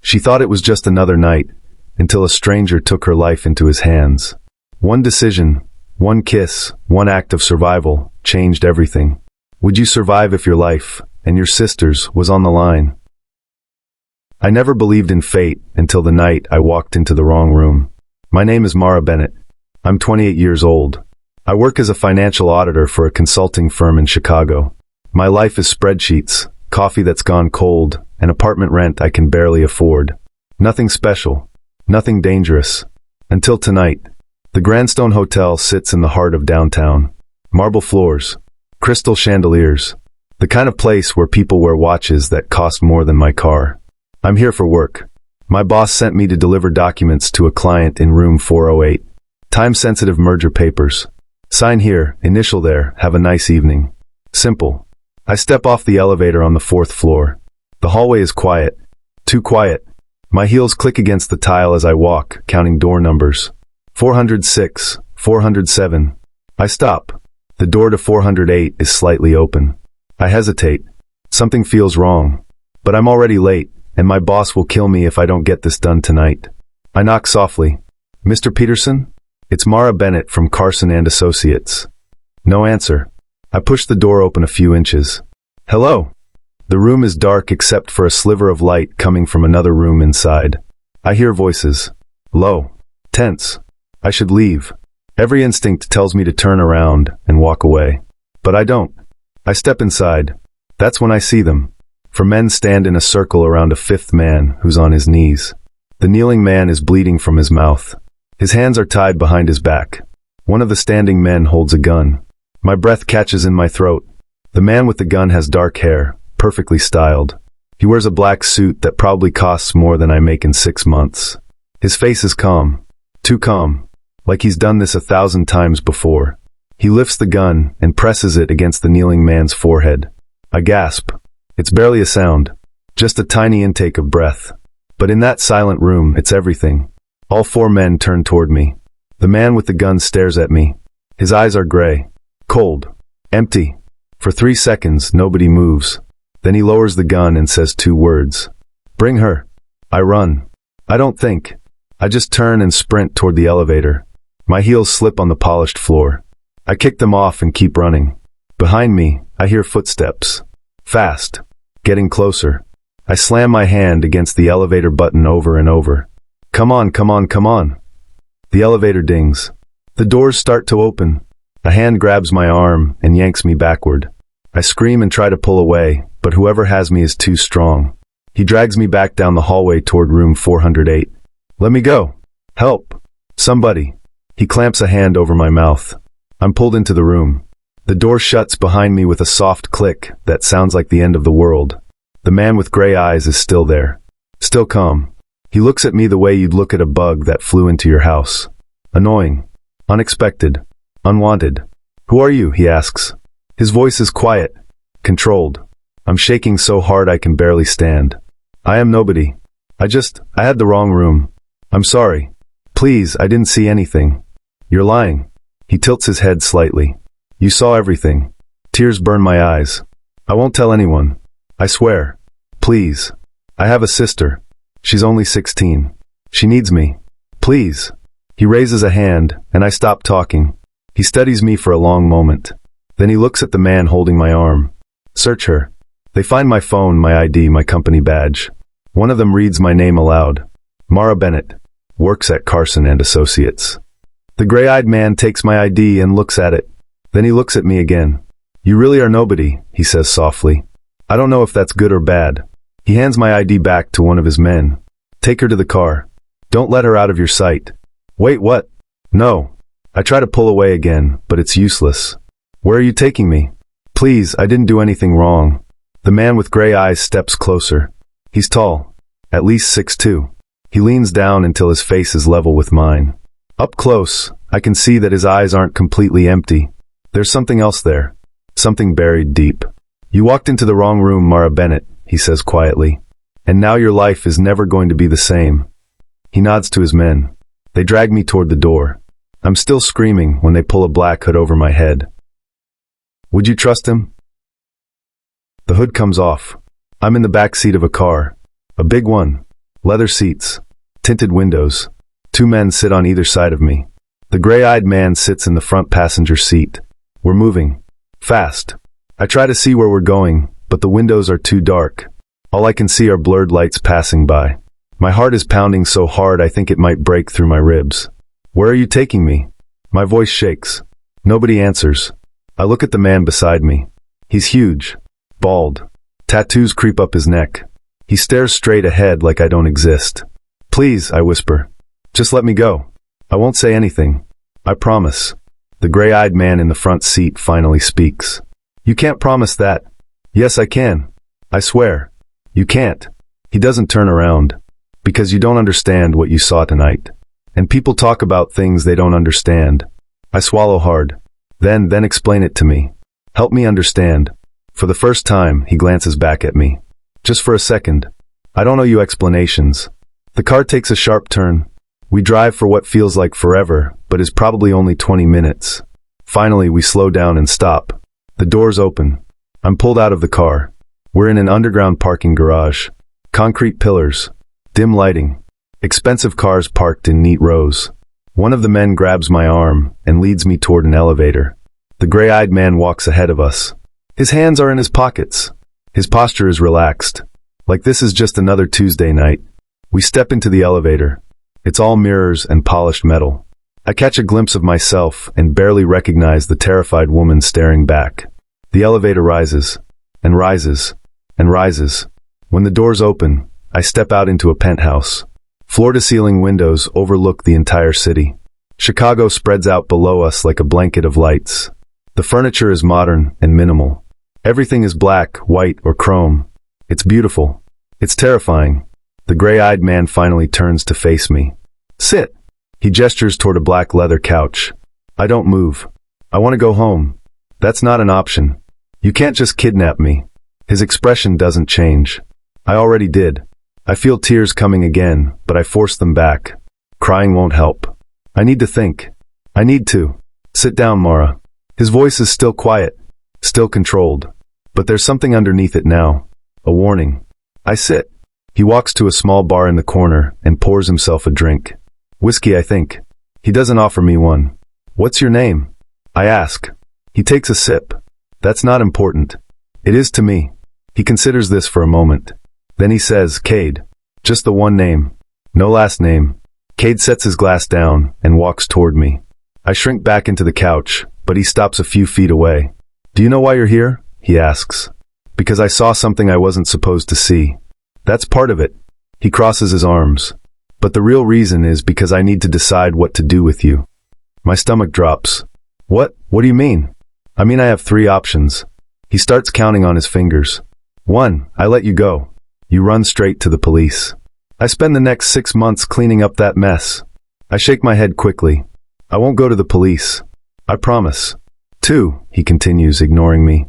She thought it was just another night, until a stranger took her life into his hands. One decision, one kiss, one act of survival changed everything. Would you survive if your life, and your sister's, was on the line? I never believed in fate until the night I walked into the wrong room. My name is Mara Bennett. I'm 28 years old. I work as a financial auditor for a consulting firm in Chicago. My life is spreadsheets, coffee that's gone cold, and apartment rent I can barely afford. Nothing special. Nothing dangerous. Until tonight. The Grandstone Hotel sits in the heart of downtown. Marble floors. Crystal chandeliers. The kind of place where people wear watches that cost more than my car. I'm here for work. My boss sent me to deliver documents to a client in room 408. Time-sensitive merger papers. Sign here, initial there, have a nice evening. Simple. I step off the elevator on the 4th floor. The hallway is quiet. Too quiet. My heels click against the tile as I walk, counting door numbers. 406, 407. I stop. The door to 408 is slightly open. I hesitate. Something feels wrong. But I'm already late, and my boss will kill me if I don't get this done tonight. I knock softly. Mr. Peterson? It's Mara Bennett from Carson and Associates. No answer. I push the door open a few inches. Hello? The room is dark except for a sliver of light coming from another room inside. I hear voices. Low. Tense. I should leave. Every instinct tells me to turn around and walk away. But I don't. I step inside. That's when I see them. 4 men stand in a circle around a 5th man who's on his knees. The kneeling man is bleeding from his mouth. His hands are tied behind his back. One of the standing men holds a gun. My breath catches in my throat. The man with the gun has dark hair, perfectly styled. He wears a black suit that probably costs more than I make in 6 months. His face is calm. Too calm. Like he's done this 1,000 times before. He lifts the gun and presses it against the kneeling man's forehead. I gasp. It's barely a sound. Just a tiny intake of breath. But in that silent room, it's everything. All 4 men turn toward me. The man with the gun stares at me. His eyes are gray. Cold. Empty. For 3 seconds, nobody moves. Then he lowers the gun and says 2 words. Bring her. I run. I don't think. I just turn and sprint toward the elevator. My heels slip on the polished floor. I kick them off and keep running. Behind me, I hear footsteps. Fast. Getting closer. I slam my hand against the elevator button over and over. Come on, come on, come on. The elevator dings. The doors start to open. A hand grabs my arm and yanks me backward. I scream and try to pull away, but whoever has me is too strong. He drags me back down the hallway toward room 408. Let me go. Help. Somebody. He clamps a hand over my mouth. I'm pulled into the room. The door shuts behind me with a soft click that sounds like the end of the world. The man with gray eyes is still there. Still calm. He looks at me the way you'd look at a bug that flew into your house. Annoying. Unexpected. Unwanted. Who are you? He asks. His voice is quiet. Controlled. I'm shaking so hard I can barely stand. I am nobody. I had the wrong room. I'm sorry. Please, I didn't see anything. You're lying. He tilts his head slightly. You saw everything. Tears burn my eyes. I won't tell anyone. I swear. Please. I have a sister. She's only 16. She needs me. Please. He raises a hand, and I stop talking. He studies me for a long moment. Then he looks at the man holding my arm. Search her. They find my phone, my ID, my company badge. One of them reads my name aloud. Mara Bennett. Works at Carson and Associates. The gray-eyed man takes my ID and looks at it. Then he looks at me again. You really are nobody, he says softly. I don't know if that's good or bad. He hands my ID back to one of his men. Take her to the car. Don't let her out of your sight. Wait, what? No. I try to pull away again, but it's useless. Where are you taking me? Please, I didn't do anything wrong. The man with gray eyes steps closer. He's tall. At least 6'2". He leans down until his face is level with mine. Up close, I can see that his eyes aren't completely empty. There's something else there. Something buried deep. You walked into the wrong room, Mara Bennett, he says quietly. And now your life is never going to be the same. He nods to his men. They drag me toward the door. I'm still screaming when they pull a black hood over my head. Would you trust him? The hood comes off. I'm in the back seat of a car. A big one. Leather seats. Tinted windows. 2 men sit on either side of me. The gray-eyed man sits in the front passenger seat. We're moving. Fast. I try to see where we're going, but the windows are too dark. All I can see are blurred lights passing by. My heart is pounding so hard I think it might break through my ribs. Where are you taking me? My voice shakes. Nobody answers. I look at the man beside me. He's huge. Bald. Tattoos creep up his neck. He stares straight ahead like I don't exist. Please, I whisper. Just let me go. I won't say anything. I promise. The gray-eyed man in the front seat finally speaks. You can't promise that. Yes, I can. I swear. You can't. He doesn't turn around. Because you don't understand what you saw tonight. And people talk about things they don't understand. I swallow hard. Then explain it to me. Help me understand. For the first time, he glances back at me. Just for a second. I don't owe you explanations. The car takes a sharp turn. We drive for what feels like forever, but is probably only 20 minutes. Finally, we slow down and stop. The doors open. I'm pulled out of the car. We're in an underground parking garage. Concrete pillars. Dim lighting. Expensive cars parked in neat rows. One of the men grabs my arm and leads me toward an elevator. The gray-eyed man walks ahead of us. His hands are in his pockets. His posture is relaxed. Like this is just another Tuesday night. We step into the elevator. It's all mirrors and polished metal. I catch a glimpse of myself and barely recognize the terrified woman staring back. The elevator rises, and rises, and rises. When the doors open, I step out into a penthouse. Floor-to-ceiling windows overlook the entire city. Chicago spreads out below us like a blanket of lights. The furniture is modern and minimal. Everything is black, white, or chrome. It's beautiful. It's terrifying. The gray-eyed man finally turns to face me. Sit. He gestures toward a black leather couch. I don't move. I want to go home. That's not an option. You can't just kidnap me. His expression doesn't change. I already did. I feel tears coming again, but I force them back. Crying won't help. I need to think. I need to. Sit down, Mara. His voice is still quiet, still controlled. But there's something underneath it now. A warning. I sit. He walks to a small bar in the corner and pours himself a drink. Whiskey, I think. He doesn't offer me one. What's your name? I ask. He takes a sip. That's not important. It is to me. He considers this for a moment. Then he says, Cade. Just the one name. No last name. Cade sets his glass down and walks toward me. I shrink back into the couch, but he stops a few feet away. Do you know why you're here? He asks. Because I saw something I wasn't supposed to see. That's part of it. He crosses his arms. But the real reason is because I need to decide what to do with you. My stomach drops. What? What do you mean? I mean I have 3 options. He starts counting on his fingers. 1. I let you go. You run straight to the police. I spend the next 6 months cleaning up that mess. I shake my head quickly. I won't go to the police. I promise. 2, he continues, ignoring me.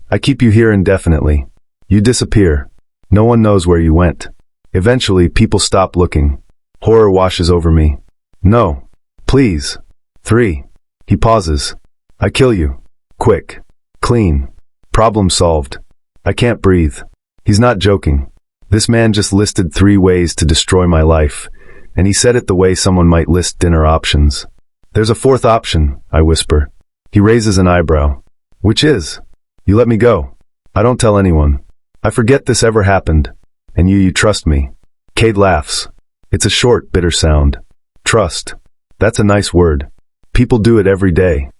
I keep you here indefinitely. You disappear. No one knows where you went. Eventually, people stop looking. Horror washes over me. No. Please. 3. He pauses. I kill you. Quick. Clean. Problem solved. I can't breathe. He's not joking. This man just listed 3 ways to destroy my life, and he said it the way someone might list dinner options. There's a 4th option, I whisper. He raises an eyebrow. Which is? You let me go. I don't tell anyone. I forget this ever happened. And you trust me. Cade laughs. It's a short, bitter sound. Trust. That's a nice word. People do it every day.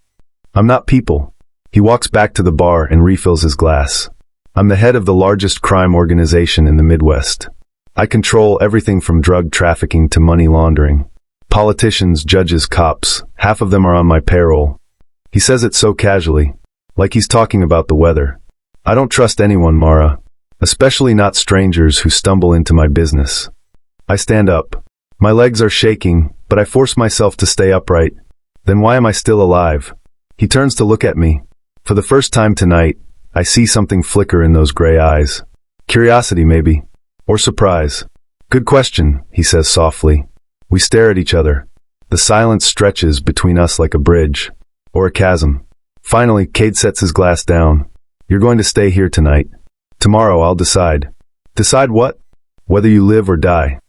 I'm not people. He walks back to the bar and refills his glass. I'm the head of the largest crime organization in the Midwest. I control everything from drug trafficking to money laundering. Politicians, judges, cops, half of them are on my payroll. He says it so casually, like he's talking about the weather. I don't trust anyone, Mara, especially not strangers who stumble into my business. I stand up. My legs are shaking, but I force myself to stay upright. Then why am I still alive? He turns to look at me. For the first time tonight, I see something flicker in those gray eyes. Curiosity, maybe. Or surprise. Good question, he says softly. We stare at each other. The silence stretches between us like a bridge. Or a chasm. Finally, Cade sets his glass down. You're going to stay here tonight. Tomorrow I'll decide. Decide what? Whether you live or die.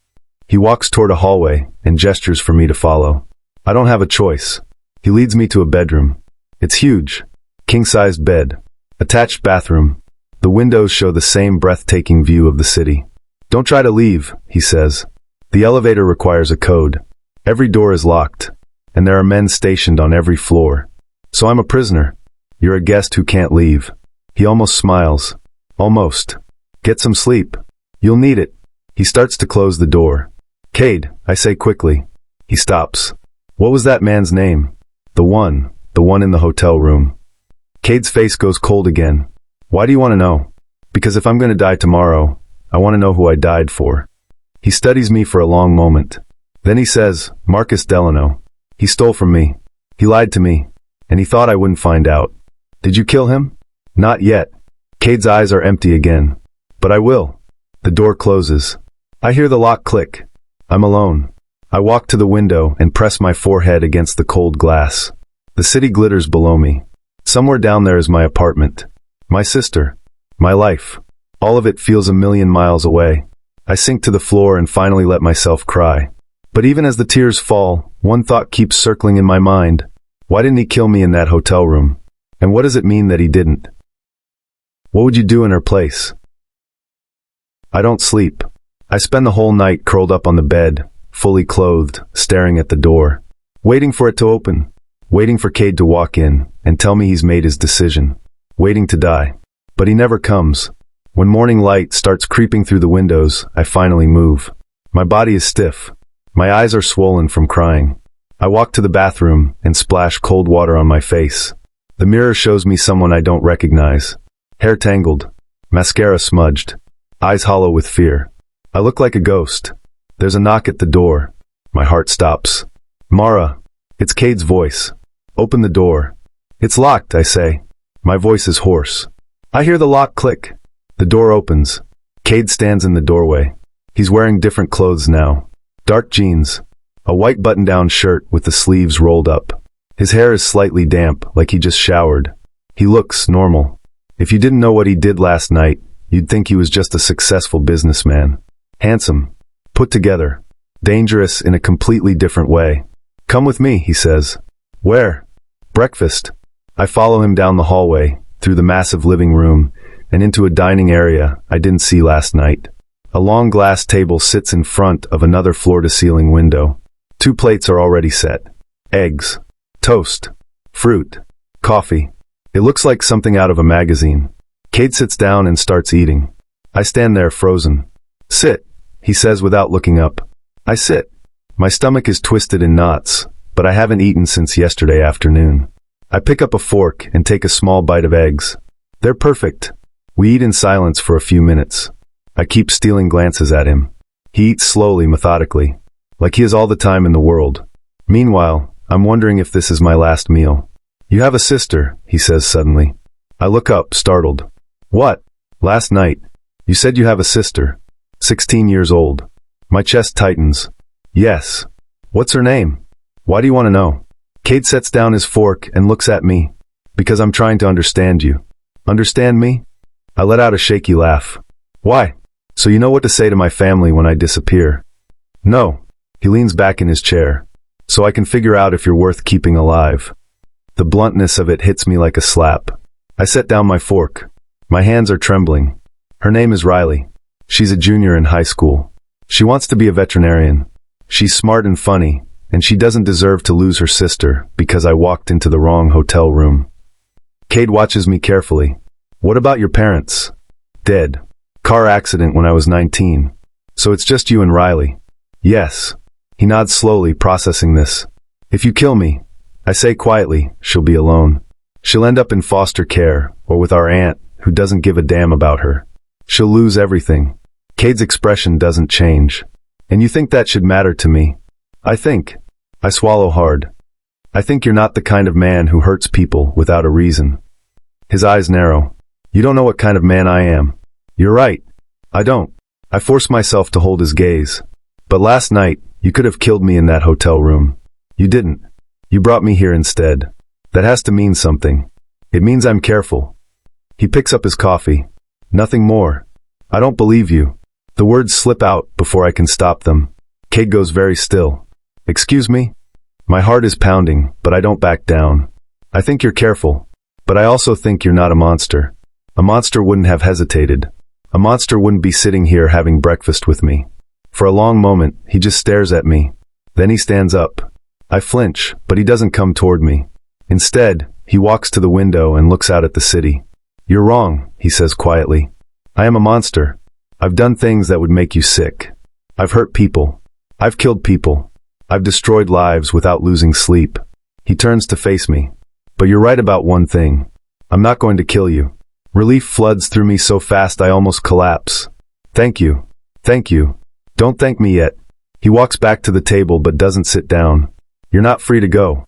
He walks toward a hallway and gestures for me to follow. I don't have a choice. He leads me to a bedroom. It's huge. King-sized bed. Attached bathroom. The windows show the same breathtaking view of the city. Don't try to leave, he says. The elevator requires a code. Every door is locked, and there are men stationed on every floor. So I'm a prisoner. You're a guest who can't leave. He almost smiles. Almost. Get some sleep. You'll need it. He starts to close the door. Cade, I say quickly. He stops. What was that man's name? The one in the hotel room. Cade's face goes cold again. Why do you want to know? Because if I'm going to die tomorrow, I want to know who I died for. He studies me for a long moment. Then he says, Marcus Delano. He stole from me. He lied to me. And he thought I wouldn't find out. Did you kill him? Not yet. Cade's eyes are empty again. But I will. The door closes. I hear the lock click. I'm alone. I walk to the window and press my forehead against the cold glass. The city glitters below me. Somewhere down there is my apartment. My sister. My life. All of it feels a million miles away. I sink to the floor and finally let myself cry. But even as the tears fall, one thought keeps circling in my mind. Why didn't he kill me in that hotel room? And what does it mean that he didn't? What would you do in her place? I don't sleep. I spend the whole night curled up on the bed, fully clothed, staring at the door. Waiting for it to open. Waiting for Cade to walk in and tell me he's made his decision. Waiting to die. But he never comes. When morning light starts creeping through the windows, I finally move. My body is stiff. My eyes are swollen from crying. I walk to the bathroom and splash cold water on my face. The mirror shows me someone I don't recognize. Hair tangled. Mascara smudged. Eyes hollow with fear. I look like a ghost. There's a knock at the door. My heart stops. Mara. It's Cade's voice. Open the door. It's locked, I say. My voice is hoarse. I hear the lock click. The door opens. Cade stands in the doorway. He's wearing different clothes now. Dark jeans. A white button-down shirt with the sleeves rolled up. His hair is slightly damp, like he just showered. He looks normal. If you didn't know what he did last night, you'd think he was just a successful businessman. Handsome. Put together. Dangerous in a completely different way. Come with me, he says. Where? Breakfast. I follow him down the hallway, through the massive living room, and into a dining area I didn't see last night. A long glass table sits in front of another floor-to-ceiling window. 2 plates are already set. Eggs. Toast. Fruit. Coffee. It looks like something out of a magazine. Cade sits down and starts eating. I stand there frozen. Sit, he says without looking up. I sit. My stomach is twisted in knots, but I haven't eaten since yesterday afternoon. I pick up a fork and take a small bite of eggs. They're perfect. We eat in silence for a few minutes. I keep stealing glances at him. He eats slowly, methodically, like he has all the time in the world. Meanwhile, I'm wondering if this is my last meal. You have a sister, he says suddenly. I look up, startled. What? Last night. You said you have a sister. 16 years old. My chest tightens. Yes. What's her name? Why do you want to know? Cade sets down his fork and looks at me. Because I'm trying to understand you. Understand me? I let out a shaky laugh. Why? So you know what to say to my family when I disappear? No. He leans back in his chair. So I can figure out if you're worth keeping alive. The bluntness of it hits me like a slap. I set down my fork. My hands are trembling. Her name is Riley. She's a junior in high school. She wants to be a veterinarian. She's smart and funny, and she doesn't deserve to lose her sister because I walked into the wrong hotel room. Cade watches me carefully. What about your parents? Dead. Car accident when I was 19. So it's just you and Riley? Yes. He nods slowly, processing this. If you kill me, I say quietly, she'll be alone. She'll end up in foster care, or with our aunt, who doesn't give a damn about her. She'll lose everything. Cade's expression doesn't change. And you think that should matter to me? I swallow hard. I think you're not the kind of man who hurts people without a reason. His eyes narrow. You don't know what kind of man I am. You're right. I don't. I force myself to hold his gaze. But last night, you could have killed me in that hotel room. You didn't. You brought me here instead. That has to mean something. It means I'm careful. He picks up his coffee. Nothing more. I don't believe you. The words slip out before I can stop them. Cade goes very still. Excuse me? My heart is pounding, but I don't back down. I think you're careful, but I also think you're not a monster. A monster wouldn't have hesitated. A monster wouldn't be sitting here having breakfast with me. For a long moment, he just stares at me. Then he stands up. I flinch, but he doesn't come toward me. Instead, he walks to the window and looks out at the city. You're wrong, he says quietly. I am a monster. I've done things that would make you sick. I've hurt people. I've killed people. I've destroyed lives without losing sleep. He turns to face me. But you're right about one thing. I'm not going to kill you. Relief floods through me so fast I almost collapse. Thank you. Thank you. Don't thank me yet. He walks back to the table but doesn't sit down. You're not free to go.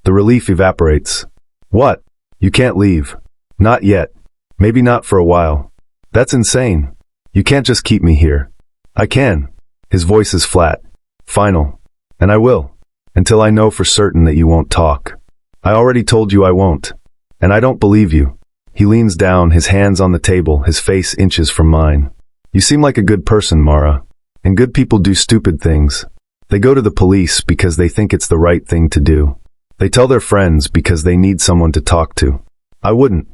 The relief evaporates. What? You can't leave. Not yet. Maybe not for a while. That's insane. You can't just keep me here. I can. His voice is flat. Final. And I will. Until I know for certain that you won't talk. I already told you I won't. And I don't believe you. He leans down, his hands on the table, his face inches from mine. You seem like a good person, Mara. And good people do stupid things. They go to the police because they think it's the right thing to do. They tell their friends because they need someone to talk to. I wouldn't.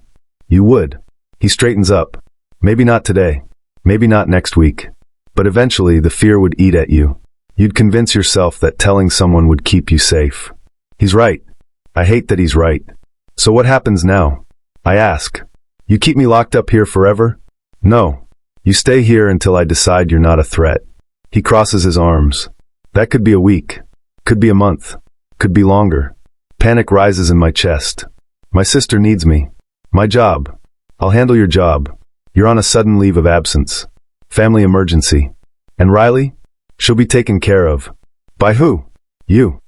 You would. He straightens up. Maybe not today. Maybe not next week. But eventually the fear would eat at you. You'd convince yourself that telling someone would keep you safe. He's right. I hate that he's right. So what happens now? I ask. You keep me locked up here forever? No. You stay here until I decide you're not a threat. He crosses his arms. That could be a week. Could be a month. Could be longer. Panic rises in my chest. My sister needs me. My job. I'll handle your job. You're on a sudden leave of absence. Family emergency. And Riley? She'll be taken care of. By who? You.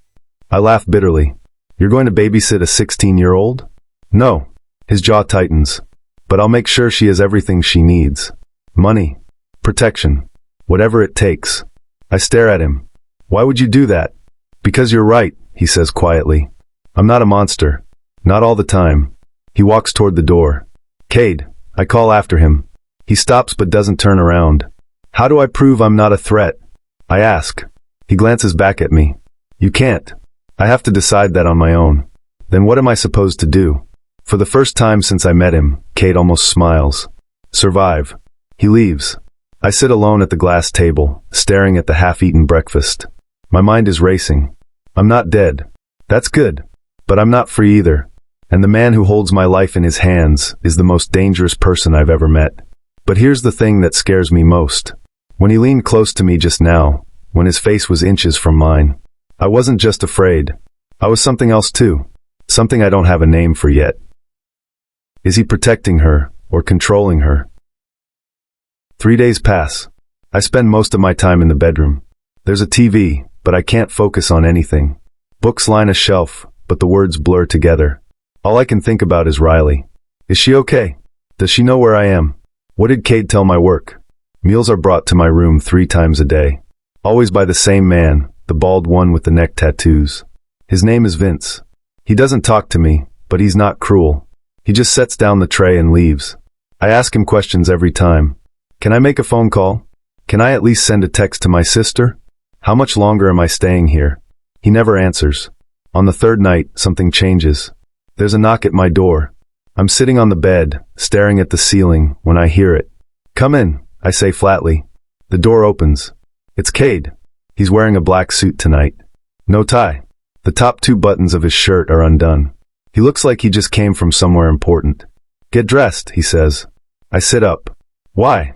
I laugh bitterly. You're going to babysit a 16-year-old? No. His jaw tightens. But I'll make sure she has everything she needs. Money. Protection. Whatever it takes. I stare at him. Why would you do that? Because you're right, he says quietly. I'm not a monster. Not all the time. He walks toward the door. Cade. I call after him. He stops but doesn't turn around. How do I prove I'm not a threat? I ask. He glances back at me. You can't. I have to decide that on my own. Then what am I supposed to do? For the first time since I met him, Cade almost smiles. Survive. He leaves. I sit alone at the glass table, staring at the half-eaten breakfast. My mind is racing. I'm not dead. That's good. But I'm not free either. And the man who holds my life in his hands is the most dangerous person I've ever met. But here's the thing that scares me most. When he leaned close to me just now, when his face was inches from mine, I wasn't just afraid. I was something else too. Something I don't have a name for yet. Is he protecting her, or controlling her? 3 days pass. I spend most of my time in the bedroom. There's a TV, but I can't focus on anything. Books line a shelf, but the words blur together. All I can think about is Riley. Is she okay? Does she know where I am? What did Cade tell my work? Meals are brought to my room 3 times a day. Always by the same man, the bald one with the neck tattoos. His name is Vince. He doesn't talk to me, but he's not cruel. He just sets down the tray and leaves. I ask him questions every time. Can I make a phone call? Can I at least send a text to my sister? How much longer am I staying here? He never answers. On the 3rd night, something changes. There's a knock at my door. I'm sitting on the bed, staring at the ceiling, when I hear it. Come in, I say flatly. The door opens. It's Cade. He's wearing a black suit tonight. No tie. The top 2 buttons of his shirt are undone. He looks like he just came from somewhere important. Get dressed, he says. I sit up. Why?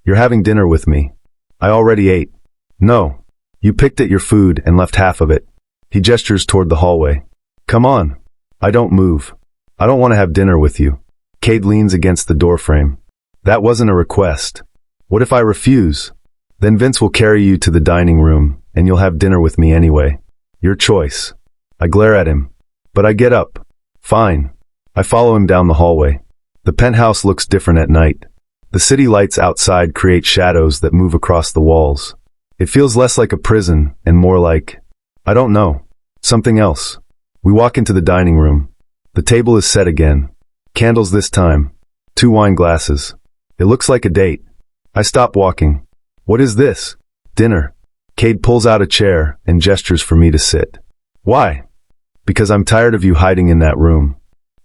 You're having dinner with me. I already ate. No. You picked at your food and left half of it. He gestures toward the hallway. Come on. I don't move. I don't want to have dinner with you. Cade leans against the doorframe. That wasn't a request. What if I refuse? Then Vince will carry you to the dining room, and you'll have dinner with me anyway. Your choice. I glare at him. But I get up. Fine. I follow him down the hallway. The penthouse looks different at night. The city lights outside create shadows that move across the walls. It feels less like a prison and more like, I don't know, something else. We walk into the dining room. The table is set again. Candles this time. 2 wine glasses. It looks like a date. I stop walking. What is this? Dinner. Cade pulls out a chair and gestures for me to sit. Why? Because I'm tired of you hiding in that room.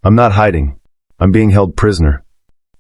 I'm not hiding. I'm being held prisoner.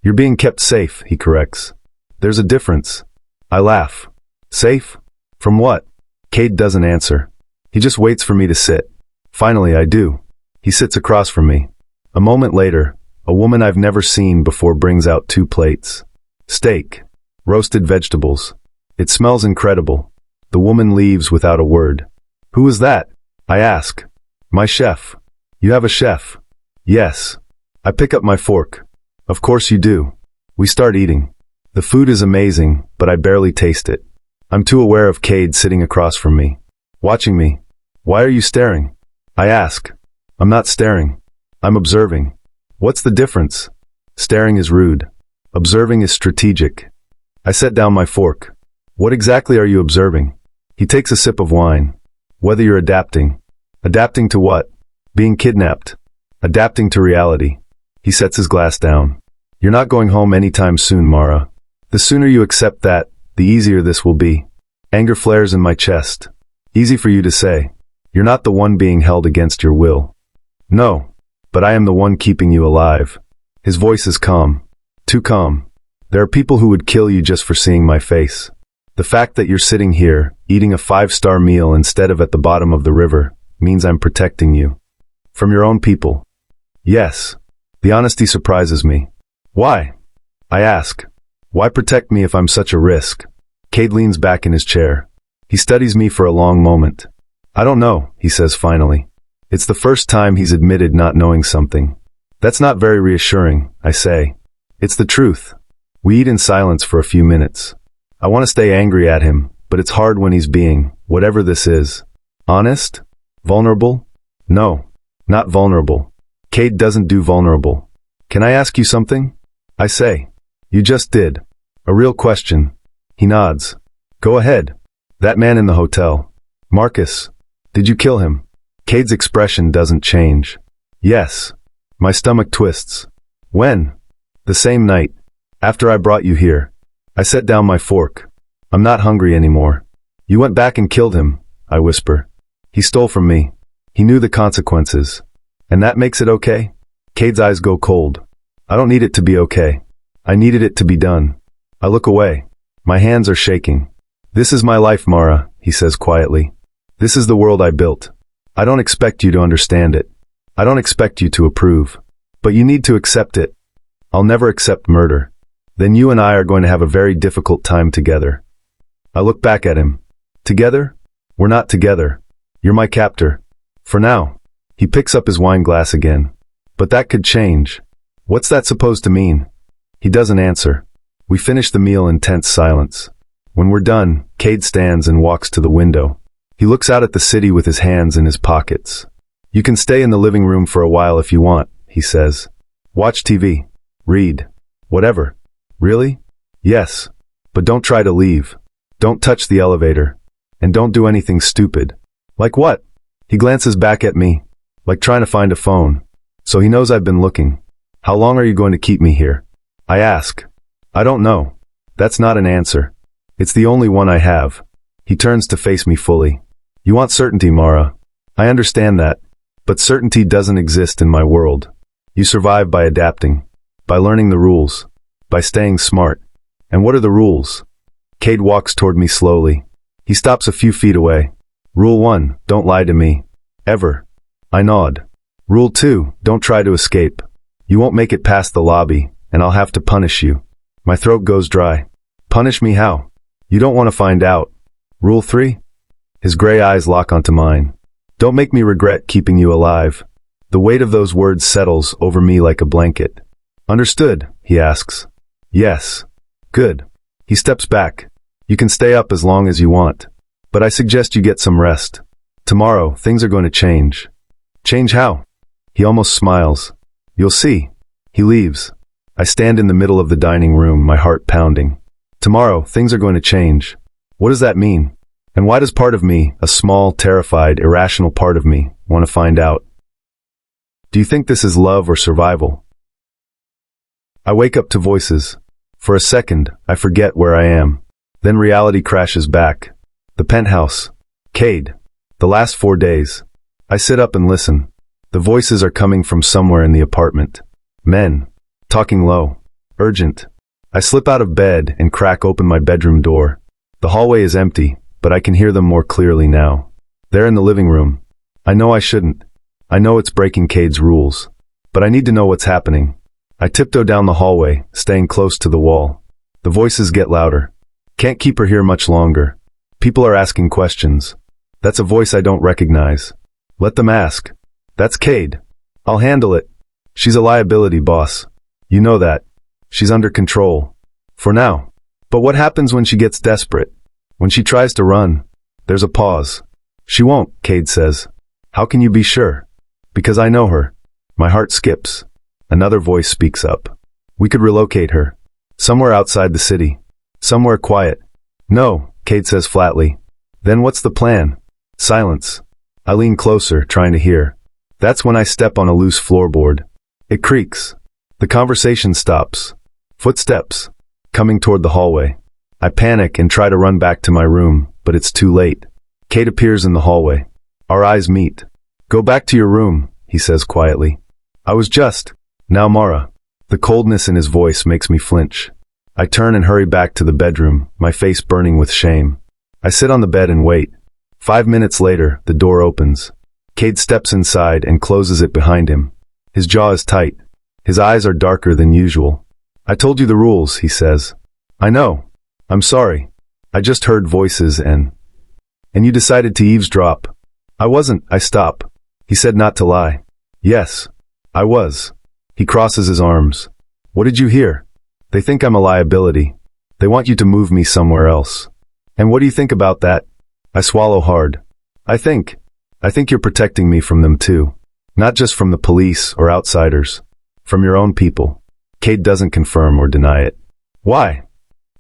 You're being kept safe, he corrects. There's a difference. I laugh. Safe? From what? Cade doesn't answer. He just waits for me to sit. Finally, I do. He sits across from me. A moment later, a woman I've never seen before brings out 2 plates. Steak. Roasted vegetables. It smells incredible. The woman leaves without a word. Who is that? I ask. My chef. You have a chef? Yes. I pick up my fork. Of course you do. We start eating. The food is amazing, but I barely taste it. I'm too aware of Cade sitting across from me, watching me. Why are you staring? I ask. I'm not staring. I'm observing. What's the difference? Staring is rude. Observing is strategic. I set down my fork. What exactly are you observing? He takes a sip of wine. Whether you're adapting. Adapting to what? Being kidnapped. Adapting to reality. He sets his glass down. You're not going home anytime soon, Mara. The sooner you accept that, the easier this will be. Anger flares in my chest. Easy for you to say. You're not the one being held against your will. No, but I am the one keeping you alive. His voice is calm. Too calm. There are people who would kill you just for seeing my face. The fact that you're sitting here, eating a 5-star meal instead of at the bottom of the river, means I'm protecting you. From your own people. Yes. The honesty surprises me. Why? I ask. Why protect me if I'm such a risk? Cade leans back in his chair. He studies me for a long moment. I don't know, he says finally. It's the first time he's admitted not knowing something. That's not very reassuring, I say. It's the truth. We eat in silence for a few minutes. I want to stay angry at him, but it's hard when he's being, whatever this is. Honest? Vulnerable? No, not vulnerable. Cade doesn't do vulnerable. Can I ask you something? I say. You just did. A real question. He nods. Go ahead. That man in the hotel. Marcus. Did you kill him? Cade's expression doesn't change. Yes. My stomach twists. When? The same night. After I brought you here. I set down my fork. I'm not hungry anymore. You went back and killed him, I whisper. He stole from me. He knew the consequences. And that makes it okay? Cade's eyes go cold. I don't need it to be okay. I needed it to be done. I look away. My hands are shaking. This is my life, Mara, he says quietly. This is the world I built. I don't expect you to understand it. I don't expect you to approve. But you need to accept it. I'll never accept murder. Then you and I are going to have a very difficult time together. I look back at him. Together? We're not together. You're my captor. For now. He picks up his wine glass again. But that could change. What's that supposed to mean? He doesn't answer. We finish the meal in tense silence. When we're done, Cade stands and walks to the window. He looks out at the city with his hands in his pockets. You can stay in the living room for a while if you want, he says. Watch TV. Read. Whatever. Really? Yes. But don't try to leave. Don't touch the elevator. And don't do anything stupid. Like what? He glances back at me. Like trying to find a phone. So he knows I've been looking. How long are you going to keep me here? I ask. I don't know. That's not an answer. It's the only one I have. He turns to face me fully. You want certainty, Mara. I understand that. But certainty doesn't exist in my world. You survive by adapting. By learning the rules. By staying smart. And what are the rules? Cade walks toward me slowly. He stops a few feet away. Rule 1, don't lie to me. Ever. I nod. Rule 2, don't try to escape. You won't make it past the lobby, and I'll have to punish you. My throat goes dry. Punish me how? You don't want to find out. Rule 3? His gray eyes lock onto mine. Don't make me regret keeping you alive. The weight of those words settles over me like a blanket. Understood, he asks. Yes. Good. He steps back. You can stay up as long as you want. But I suggest you get some rest. Tomorrow, things are going to change. Change how? He almost smiles. You'll see. He leaves. I stand in the middle of the dining room, my heart pounding. Tomorrow, things are going to change. What does that mean? And why does part of me, a small, terrified, irrational part of me, want to find out? Do you think this is love or survival? I wake up to voices. For a second, I forget where I am. Then reality crashes back. The penthouse. Cade. The last 4 days. I sit up and listen. The voices are coming from somewhere in the apartment. Men. Talking low. Urgent. I slip out of bed and crack open my bedroom door. The hallway is empty, but I can hear them more clearly now. They're in the living room. I know I shouldn't. I know it's breaking Cade's rules. But I need to know what's happening. I tiptoe down the hallway, staying close to the wall. The voices get louder. Can't keep her here much longer. People are asking questions. That's a voice I don't recognize. Let them ask. That's Cade. I'll handle it. She's a liability, boss. You know that. She's under control. For now. But what happens when she gets desperate? When she tries to run? There's a pause. She won't, Cade says. How can you be sure? Because I know her. My heart skips. Another voice speaks up. We could relocate her. Somewhere outside the city. Somewhere quiet. No, Cade says flatly. Then what's the plan? Silence. I lean closer, trying to hear. That's when I step on a loose floorboard. It creaks. The conversation stops. Footsteps. Coming toward the hallway. I panic and try to run back to my room, but it's too late. Cade appears in the hallway. Our eyes meet. Go back to your room, he says quietly. I was just. Now Mara. The coldness in his voice makes me flinch. I turn and hurry back to the bedroom, my face burning with shame. I sit on the bed and wait. 5 minutes later, the door opens. Cade steps inside and closes it behind him. His jaw is tight. His eyes are darker than usual. I told you the rules, he says. I know. I'm sorry. I just heard voices and you decided to eavesdrop. I wasn't, I stop. He said not to lie. Yes. I was. He crosses his arms. What did you hear? They think I'm a liability. They want you to move me somewhere else. And what do you think about that? I swallow hard. I think you're protecting me from them too. Not just from the police or outsiders. From your own people. Cade doesn't confirm or deny it. Why?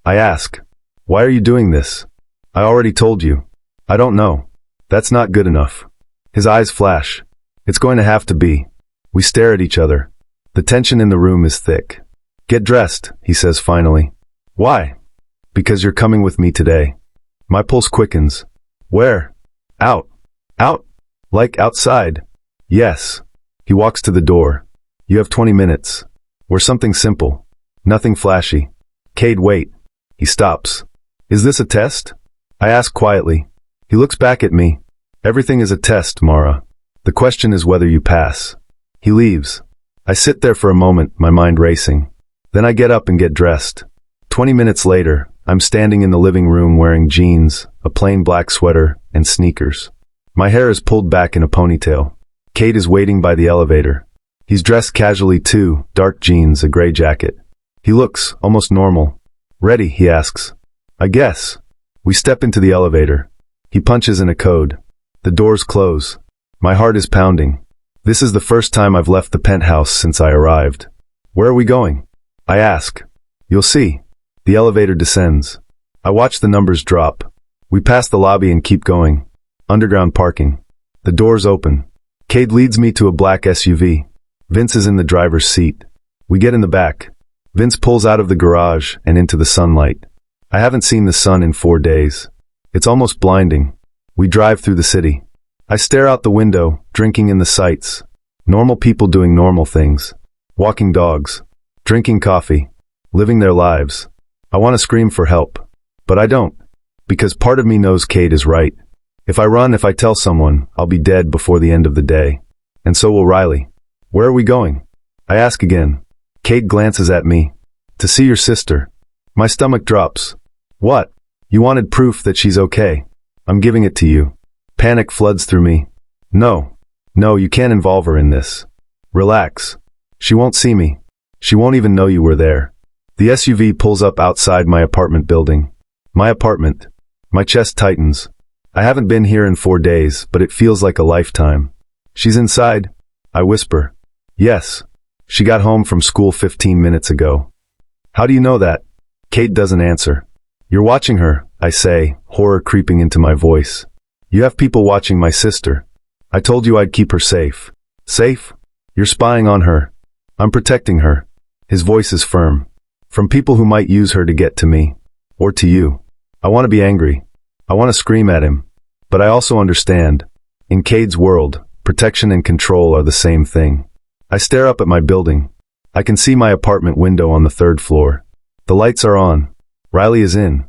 I ask. Why are you doing this? I already told you. I don't know. That's not good enough. His eyes flash. It's going to have to be. We stare at each other. The tension in the room is thick. Get dressed, he says finally. Why? Because you're coming with me today. My pulse quickens. Where? Out. Out? Like outside? Yes. He walks to the door. You have 20 minutes. We're something simple. Nothing flashy. Cade, wait. He stops. Is this a test? I ask quietly. He looks back at me. Everything is a test, Mara. The question is whether you pass. He leaves. I sit there for a moment, my mind racing. Then I get up and get dressed. 20 minutes later, I'm standing in the living room wearing jeans, a plain black sweater, and sneakers. My hair is pulled back in a ponytail. Cade is waiting by the elevator. He's dressed casually too, dark jeans, a gray jacket. He looks almost normal. Ready, he asks. I guess. We step into the elevator. He punches in a code. The doors close. My heart is pounding. This is the first time I've left the penthouse since I arrived. Where are we going? I ask. You'll see. The elevator descends. I watch the numbers drop. We pass the lobby and keep going. Underground parking. The doors open. Cade leads me to a black SUV. Vince is in the driver's seat. We get in the back. Vince pulls out of the garage and into the sunlight. I haven't seen the sun in 4 days. It's almost blinding. We drive through the city. I stare out the window, drinking in the sights. Normal people doing normal things. Walking dogs. Drinking coffee. Living their lives. I want to scream for help. But I don't. Because part of me knows Cade is right. If I run, if I tell someone, I'll be dead before the end of the day. And so will Riley. Where are we going? I ask again. Cade glances at me. To see your sister. My stomach drops. What? You wanted proof that she's okay. I'm giving it to you. Panic floods through me. No, you can't involve her in this. Relax. She won't see me. She won't even know you were there. The SUV pulls up outside my apartment building. My apartment. My chest tightens. I haven't been here in 4 days, but it feels like a lifetime. She's inside? I whisper. Yes. She got home from school 15 minutes ago. How do you know that? Cade doesn't answer. You're watching her, I say, horror creeping into my voice. You have people watching my sister. I told you I'd keep her safe. Safe? You're spying on her. I'm protecting her. His voice is firm. From people who might use her to get to me. Or to you. I want to be angry. I want to scream at him. But I also understand. In Cade's world, protection and control are the same thing. I stare up at my building. I can see my apartment window on the 3rd floor. The lights are on. Riley is in.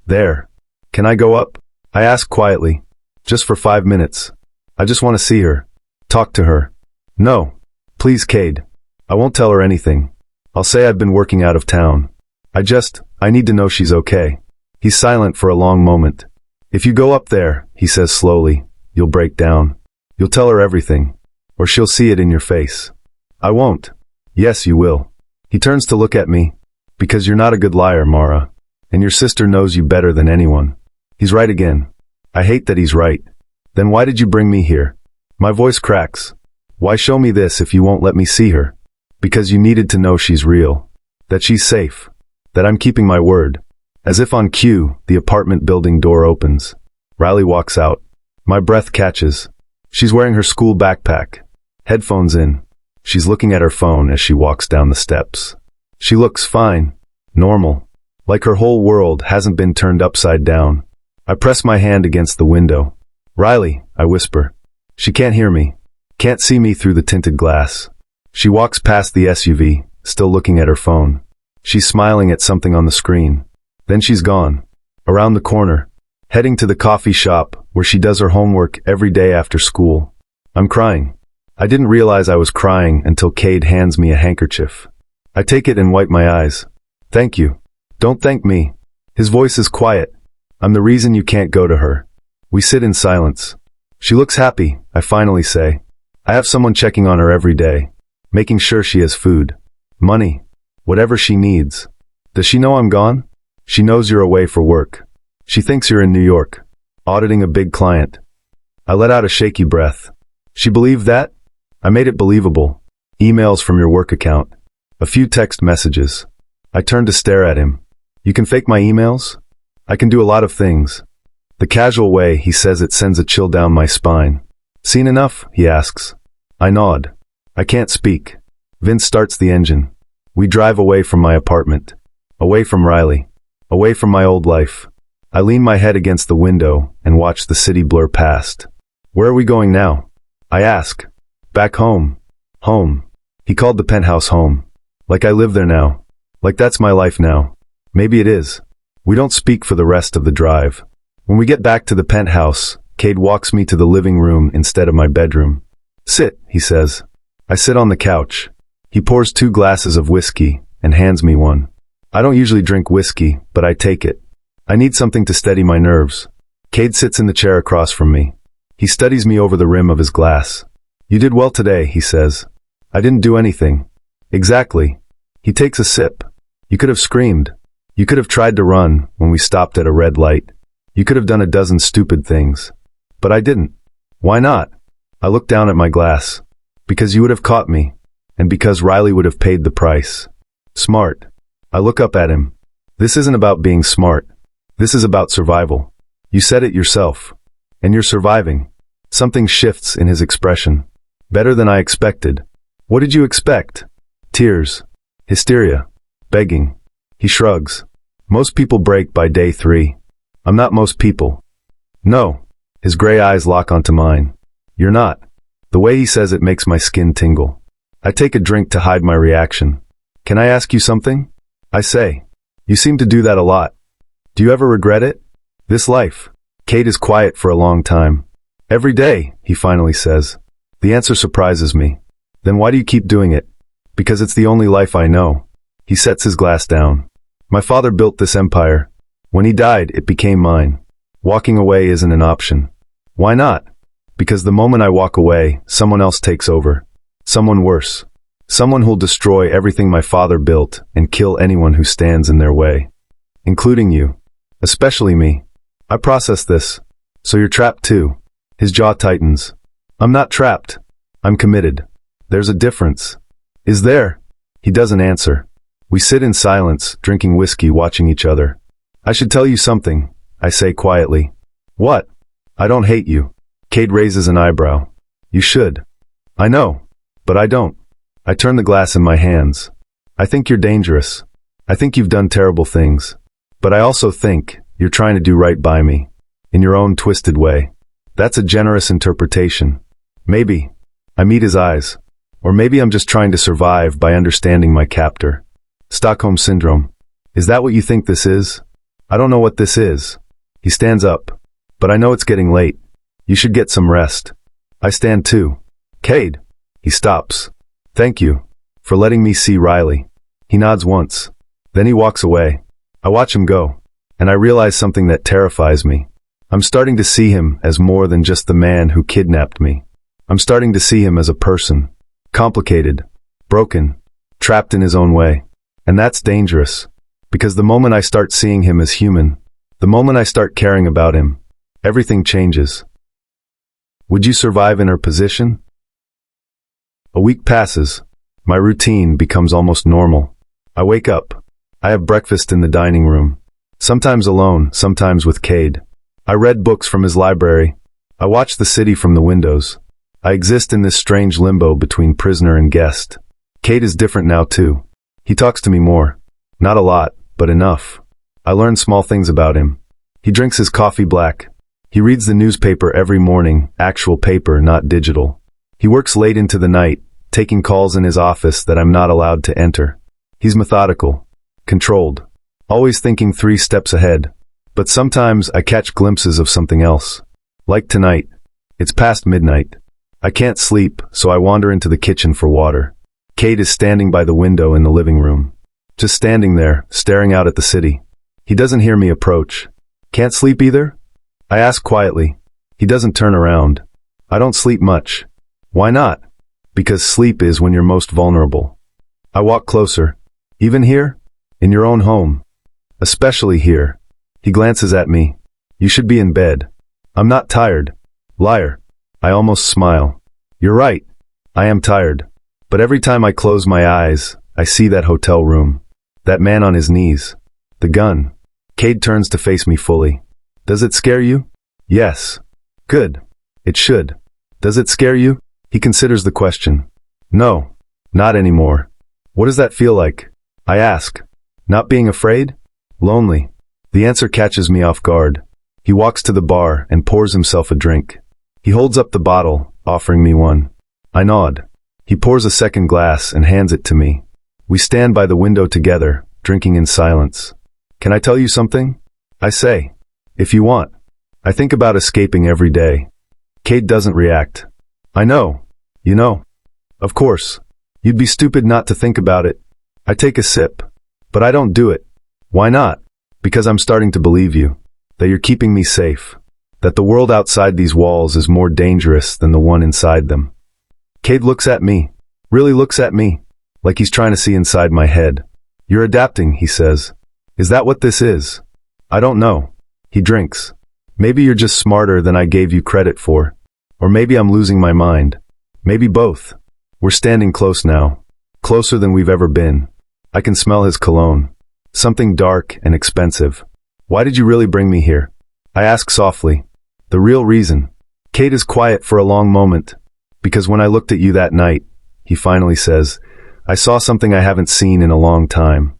There. Can I go up? I ask quietly. Just for 5 minutes. I just want to see her. Talk to her. No. Please, Cade. I won't tell her anything. I'll say I've been working out of town. I need to know she's okay. He's silent for a long moment. If you go up there, he says slowly, you'll break down. You'll tell her everything. Or she'll see it in your face. I won't. Yes, you will. He turns to look at me. Because you're not a good liar, Mara. And your sister knows you better than anyone. He's right again. I hate that he's right. Then why did you bring me here? My voice cracks. Why show me this if you won't let me see her? Because you needed to know she's real. That she's safe. That I'm keeping my word. As if on cue, the apartment building door opens. Riley walks out. My breath catches. She's wearing her school backpack. Headphones in. She's looking at her phone as she walks down the steps. She looks fine. Normal. Like her whole world hasn't been turned upside down. I press my hand against the window. Riley, I whisper. She can't hear me. Can't see me through the tinted glass. She walks past the SUV, still looking at her phone. She's smiling at something on the screen. Then she's gone. Around the corner. Heading to the coffee shop where she does her homework every day after school. I'm crying. I didn't realize I was crying until Cade hands me a handkerchief. I take it and wipe my eyes. Thank you. Don't thank me. His voice is quiet. I'm the reason you can't go to her. We sit in silence. She looks happy, I finally say. I have someone checking on her every day. Making sure she has food. Money. Whatever she needs. Does she know I'm gone? She knows you're away for work. She thinks you're in New York. Auditing a big client. I let out a shaky breath. She believed that? I made it believable. Emails from your work account. A few text messages. I turn to stare at him. You can fake my emails? I can do a lot of things. The casual way he says it sends a chill down my spine. Seen enough? He asks. I nod. I can't speak. Vince starts the engine. We drive away from my apartment. Away from Riley. Away from my old life. I lean my head against the window and watch the city blur past. Where are we going now? I ask. Back home. Home. He called the penthouse home. Like I live there now. Like that's my life now. Maybe it is. We don't speak for the rest of the drive. When we get back to the penthouse, Cade walks me to the living room instead of my bedroom. Sit, he says. I sit on the couch. He pours 2 glasses of whiskey and hands me one. I don't usually drink whiskey, but I take it. I need something to steady my nerves. Cade sits in the chair across from me. He studies me over the rim of his glass. You did well today, he says. I didn't do anything. Exactly. He takes a sip. You could have screamed. You could have tried to run when we stopped at a red light. You could have done a dozen stupid things. But I didn't. Why not? I look down at my glass. Because you would have caught me. And because Riley would have paid the price. Smart. I look up at him. This isn't about being smart. This is about survival. You said it yourself. And you're surviving. Something shifts in his expression. Better than I expected. What did you expect? Tears. Hysteria. Begging. He shrugs. Most people break by day 3. I'm not most people. No. His gray eyes lock onto mine. You're not. The way he says it makes my skin tingle. I take a drink to hide my reaction. Can I ask you something? I say. You seem to do that a lot. Do you ever regret it? This life. Cade is quiet for a long time. Every day, he finally says. The answer surprises me. Then why do you keep doing it? Because it's the only life I know. He sets his glass down. My father built this empire. When he died, it became mine. Walking away isn't an option. Why not? Because the moment I walk away, someone else takes over. Someone worse. Someone who'll destroy everything my father built and kill anyone who stands in their way. Including you. Especially me. I process this. So you're trapped too. His jaw tightens. I'm not trapped. I'm committed. There's a difference. Is there? He doesn't answer. We sit in silence, drinking whiskey, watching each other. I should tell you something, I say quietly. What? I don't hate you. Cade raises an eyebrow. You should. I know. But I don't. I turn the glass in my hands. I think you're dangerous. I think you've done terrible things. But I also think you're trying to do right by me. in your own twisted way. That's a generous interpretation. Maybe. I meet his eyes. Or maybe I'm just trying to survive by understanding my captor. Stockholm Syndrome. Is that what you think this is? I don't know what this is. He stands up. But I know it's getting late. You should get some rest. I stand too. Cade. He stops. Thank you for letting me see Riley. He nods once. Then he walks away. I watch him go. And I realize something that terrifies me. I'm starting to see him as more than just the man who kidnapped me. I'm starting to see him as a person. Complicated. Broken. Trapped in his own way. And that's dangerous. Because the moment I start seeing him as human, the moment I start caring about him, everything changes. Would you survive in her position? A week passes. My routine becomes almost normal. I wake up. I have breakfast in the dining room. Sometimes alone, sometimes with Cade. I read books from his library. I watch the city from the windows. I exist in this strange limbo between prisoner and guest. Cade is different now too. He talks to me more. Not a lot, but enough. I learn small things about him. He drinks his coffee black. He reads the newspaper every morning, actual paper, not digital. He works late into the night, taking calls in his office that I'm not allowed to enter. He's methodical, controlled, always thinking 3 steps ahead. But sometimes I catch glimpses of something else. Like tonight. It's past midnight. I can't sleep, so I wander into the kitchen for water. Cade is standing by the window in the living room. Just standing there, staring out at the city. He doesn't hear me approach. Can't sleep either? I ask quietly. He doesn't turn around. I don't sleep much. Why not? Because sleep is when you're most vulnerable. I walk closer. Even here? In your own home. Especially here. He glances at me. You should be in bed. I'm not tired. Liar. I almost smile. You're right. I am tired. But every time I close my eyes, I see that hotel room. That man on his knees. The gun. Cade turns to face me fully. Does it scare you? Yes. Good. It should. Does it scare you? He considers the question. No. Not anymore. What does that feel like? I ask. Not being afraid? Lonely. The answer catches me off guard. He walks to the bar and pours himself a drink. He holds up the bottle, offering me one. I nod. He pours a second glass and hands it to me. We stand by the window together, drinking in silence. Can I tell you something? I say. If you want. I think about escaping every day. Cade doesn't react. I know. You know. Of course. You'd be stupid not to think about it. I take a sip. But I don't do it. Why not? Because I'm starting to believe you. That you're keeping me safe. That the world outside these walls is more dangerous than the one inside them. Cade looks at me. Really looks at me. Like he's trying to see inside my head. You're adapting, he says. Is that what this is? I don't know. He drinks. Maybe you're just smarter than I gave you credit for. Or maybe I'm losing my mind. Maybe both. We're standing close now. Closer than we've ever been. I can smell his cologne. Something dark and expensive. Why did you really bring me here? I ask softly. The real reason. Cade is quiet for a long moment. Because when I looked at you that night, he finally says, I saw something I haven't seen in a long time.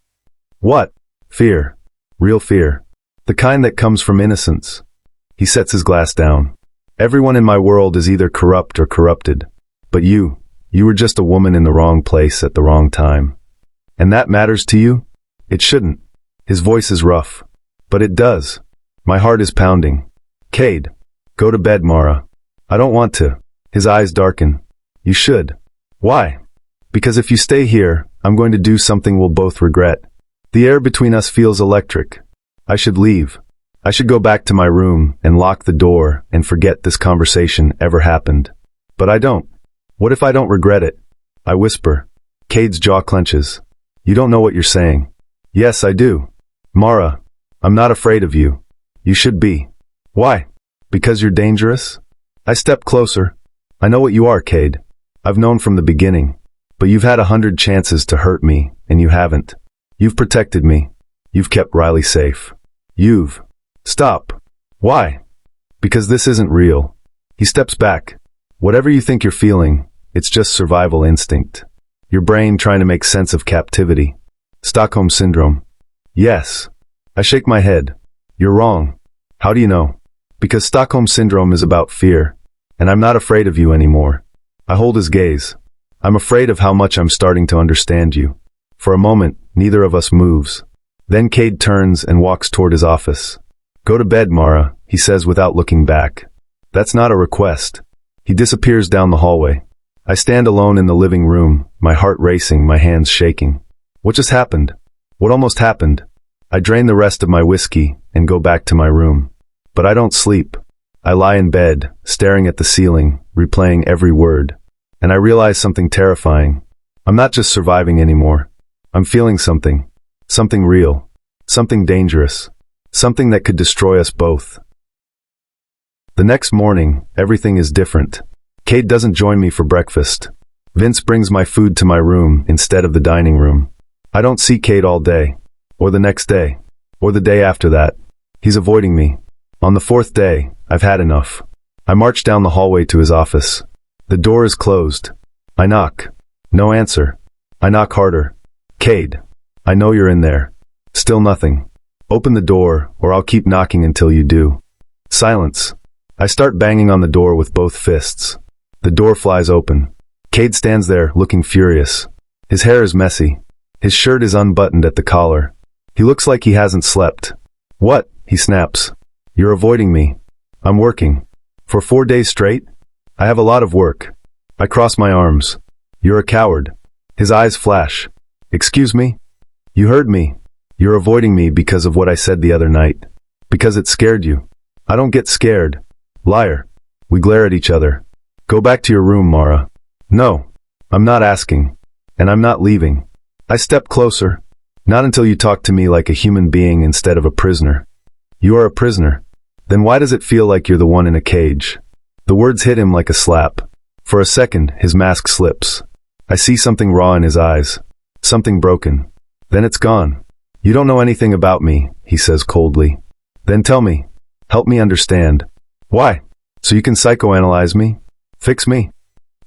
What? Fear. Real fear. The kind that comes from innocence. He sets his glass down. Everyone in my world is either corrupt or corrupted. But you were just a woman in the wrong place at the wrong time. And that matters to you? It shouldn't. His voice is rough. But it does. My heart is pounding. Cade. Go to bed, Mara. I don't want to. His eyes darken. You should. Why? Because if you stay here, I'm going to do something we'll both regret. The air between us feels electric. I should leave. I should go back to my room and lock the door and forget this conversation ever happened. But I don't. What if I don't regret it? I whisper. Cade's jaw clenches. You don't know what you're saying. Yes, I do. Mara, I'm not afraid of you. You should be. Why? Because you're dangerous? I step closer. I know what you are, Cade. I've known from the beginning. But you've had 100 chances to hurt me, and you haven't. You've protected me. You've kept Riley safe. You've. Stop. Why? Because this isn't real. He steps back. Whatever you think you're feeling, it's just survival instinct. Your brain trying to make sense of captivity. Stockholm Syndrome. Yes. I shake my head. You're wrong. How do you know? Because Stockholm Syndrome is about fear. And I'm not afraid of you anymore. I hold his gaze. I'm afraid of how much I'm starting to understand you. For a moment, neither of us moves. Then Cade turns and walks toward his office. Go to bed, Mara, he says without looking back. That's not a request. He disappears down the hallway. I stand alone in the living room, my heart racing, my hands shaking. What just happened? What almost happened? I drain the rest of my whiskey and go back to my room. But I don't sleep. I lie in bed, staring at the ceiling, replaying every word. And I realize something terrifying. I'm not just surviving anymore. I'm feeling something. Something real. Something dangerous. Something that could destroy us both. The next morning, everything is different. Cade doesn't join me for breakfast. Vince brings my food to my room instead of the dining room. I don't see Cade all day. Or the next day. Or the day after that. He's avoiding me. On the fourth day, I've had enough. I march down the hallway to his office. The door is closed. I knock. No answer. I knock harder. Cade. I know you're in there. Still nothing. Open the door, or I'll keep knocking until you do. Silence. I start banging on the door with both fists. The door flies open. Cade stands there, looking furious. His hair is messy. His shirt is unbuttoned at the collar. He looks like he hasn't slept. What? He snaps. You're avoiding me. I'm working. For 4 days straight? I have a lot of work. I cross my arms. You're a coward. His eyes flash. Excuse me? You heard me. You're avoiding me because of what I said the other night. Because it scared you. I don't get scared. Liar. We glare at each other. Go back to your room, Mara. No. I'm not asking. And I'm not leaving. I step closer. Not until you talk to me like a human being instead of a prisoner. You are a prisoner. Then why does it feel like you're the one in a cage? The words hit him like a slap. For a second, his mask slips. I see something raw in his eyes. Something broken. Then it's gone. You don't know anything about me, he says coldly. Then tell me. Help me understand. Why? So you can psychoanalyze me? Fix me?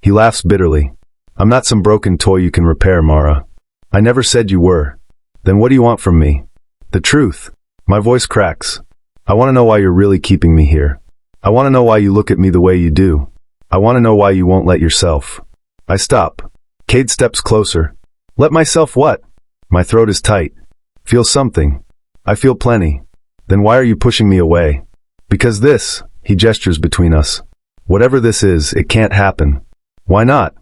He laughs bitterly. I'm not some broken toy you can repair, Mara. I never said you were. Then what do you want from me? The truth. My voice cracks. I want to know why you're really keeping me here. I want to know why you look at me the way you do. I want to know why you won't let yourself. I stop. Cade steps closer. Let myself what? My throat is tight. Feel something. I feel plenty. Then why are you pushing me away? Because this, he gestures between us. Whatever this is, it can't happen. Why not?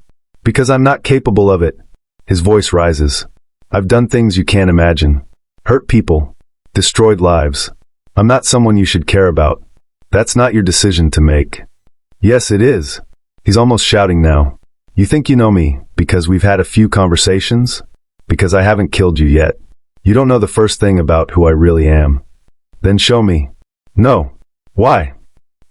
Because I'm not capable of it. His voice rises. I've done things you can't imagine. Hurt people. Destroyed lives. I'm not someone you should care about. That's not your decision to make. Yes, it is. He's almost shouting now. You think you know me because we've had a few conversations? Because I haven't killed you yet. You don't know the first thing about who I really am. Then show me. No. Why?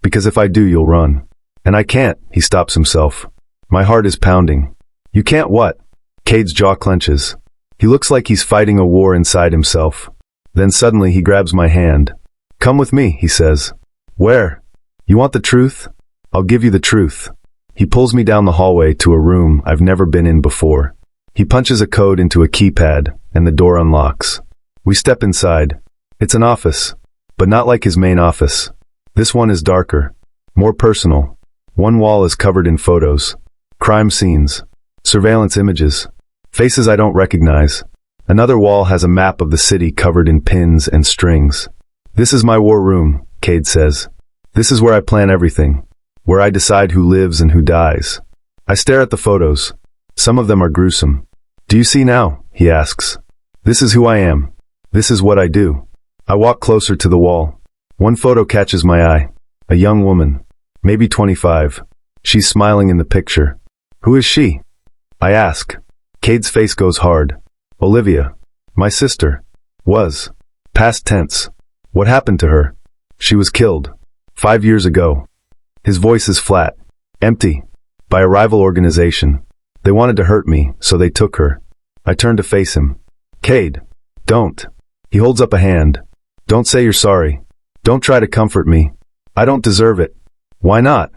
Because if I do, you'll run. And I can't, he stops himself. My heart is pounding. You can't what? Cade's jaw clenches. He looks like he's fighting a war inside himself. Then suddenly he grabs my hand. Come with me, he says. Where? You want the truth? I'll give you the truth. He pulls me down the hallway to a room I've never been in before. He punches a code into a keypad, and the door unlocks. We step inside. It's an office, but not like his main office. This one is darker, more personal. One wall is covered in photos, crime scenes, surveillance images, faces I don't recognize. Another wall has a map of the city covered in pins and strings. This is my war room, Cade says. This is where I plan everything, where I decide who lives and who dies. I stare at the photos. Some of them are gruesome. Do you see now? He asks. This is who I am. This is what I do. I walk closer to the wall. One photo catches my eye. A young woman, maybe 25. She's smiling in the picture. Who is she? I ask. Cade's face goes hard. Olivia. My sister. Was. Past tense. What happened to her? She was killed. 5 years ago. His voice is flat. Empty. By a rival organization. They wanted to hurt me, so they took her. I turn to face him. Cade. Don't. He holds up a hand. Don't say you're sorry. Don't try to comfort me. I don't deserve it. Why not?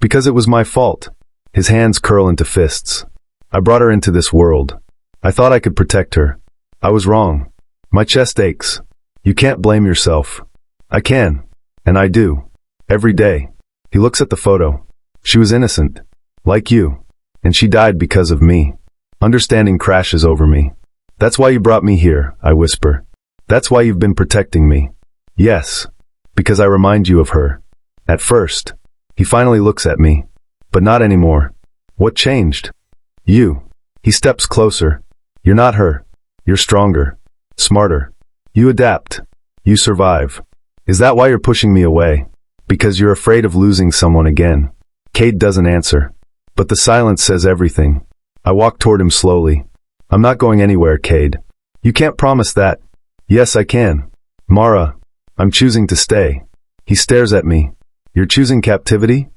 Because it was my fault. His hands curl into fists. I brought her into this world. I thought I could protect her. I was wrong. My chest aches. You can't blame yourself. I can. And I do. Every day. He looks at the photo. She was innocent. Like you. And she died because of me. Understanding crashes over me. That's why you brought me here, I whisper. That's why you've been protecting me. Yes. Because I remind you of her. At first. He finally looks at me. But not anymore. What changed? You. He steps closer. You're not her. You're stronger. Smarter. You adapt. You survive. Is that why you're pushing me away? Because you're afraid of losing someone again. Cade doesn't answer. But the silence says everything. I walk toward him slowly. I'm not going anywhere, Cade. You can't promise that. Yes, I can. Mara, I'm choosing to stay. He stares at me. You're choosing captivity?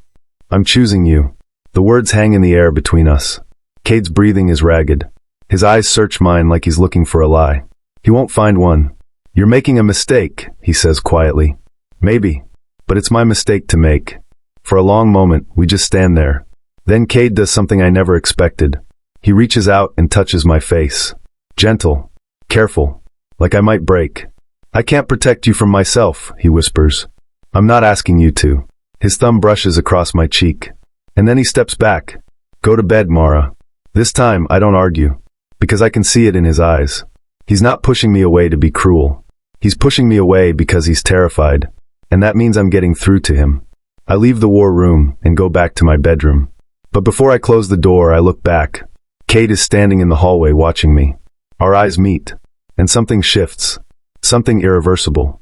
I'm choosing you. The words hang in the air between us. Cade's breathing is ragged. His eyes search mine like he's looking for a lie. He won't find one. You're making a mistake, he says quietly. Maybe. But it's my mistake to make. For a long moment, we just stand there. Then Cade does something I never expected. He reaches out and touches my face. Gentle. Careful. Like I might break. I can't protect you from myself, he whispers. I'm not asking you to. His thumb brushes across my cheek. And then he steps back. Go to bed, Mara. This time, I don't argue. Because I can see it in his eyes. He's not pushing me away to be cruel. He's pushing me away because he's terrified. And that means I'm getting through to him. I leave the war room and go back to my bedroom. But before I close the door, I look back. Cade is standing in the hallway watching me. Our eyes meet. And something shifts. Something irreversible.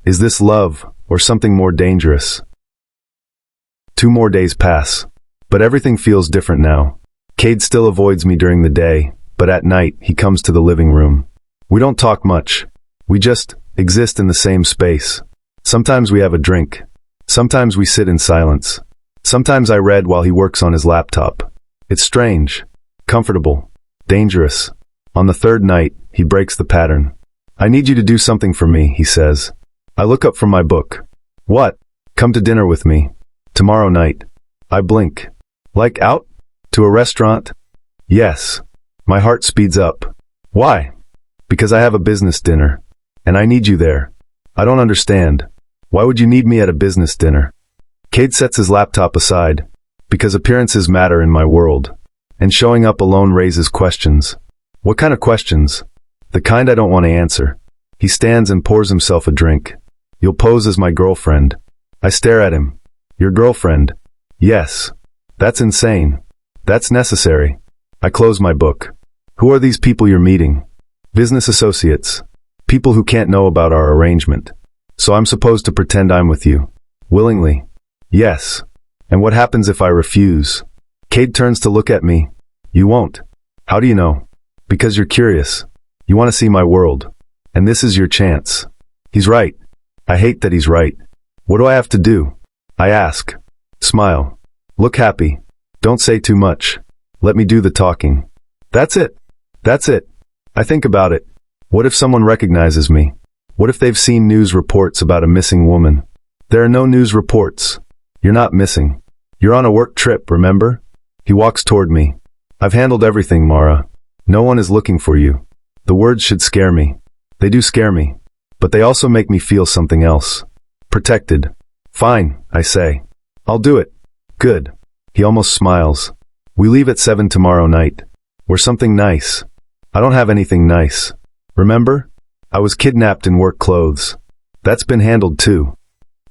Is this love, or something more dangerous? 2 more days pass. But everything feels different now. Cade still avoids me during the day, but at night he comes to the living room. We don't talk much. We just exist in the same space. Sometimes we have a drink. Sometimes we sit in silence. Sometimes I read while he works on his laptop. It's strange, comfortable, dangerous. On the 3rd night, he breaks the pattern. I need you to do something for me, he says. I look up from my book. What? Come to dinner with me. Tomorrow night. I blink. Like out? To a restaurant? Yes. My heart speeds up. Why? Because I have a business dinner. And I need you there. I don't understand. Why would you need me at a business dinner? Cade sets his laptop aside. Because appearances matter in my world. And showing up alone raises questions. What kind of questions? The kind I don't want to answer. He stands and pours himself a drink. You'll pose as my girlfriend. I stare at him. Your girlfriend? Yes. That's insane. That's necessary. I close my book. Who are these people you're meeting? Business associates. People who can't know about our arrangement. So I'm supposed to pretend I'm with you. Willingly. Yes. And what happens if I refuse? Cade turns to look at me. You won't. How do you know? Because you're curious. You want to see my world. And this is your chance. He's right. I hate that he's right. What do I have to do? I ask. Smile. Look happy. Don't say too much. Let me do the talking. That's it. That's it. I think about it. What if someone recognizes me? What if they've seen news reports about a missing woman? There are no news reports. You're not missing. You're on a work trip, remember? He walks toward me. I've handled everything, Mara. No one is looking for you. The words should scare me. They do scare me. But they also make me feel something else. Protected. Fine, I say. I'll do it. Good. He almost smiles. We leave at 7 tomorrow night. We're something nice. I don't have anything nice. Remember? I was kidnapped in work clothes. That's been handled too.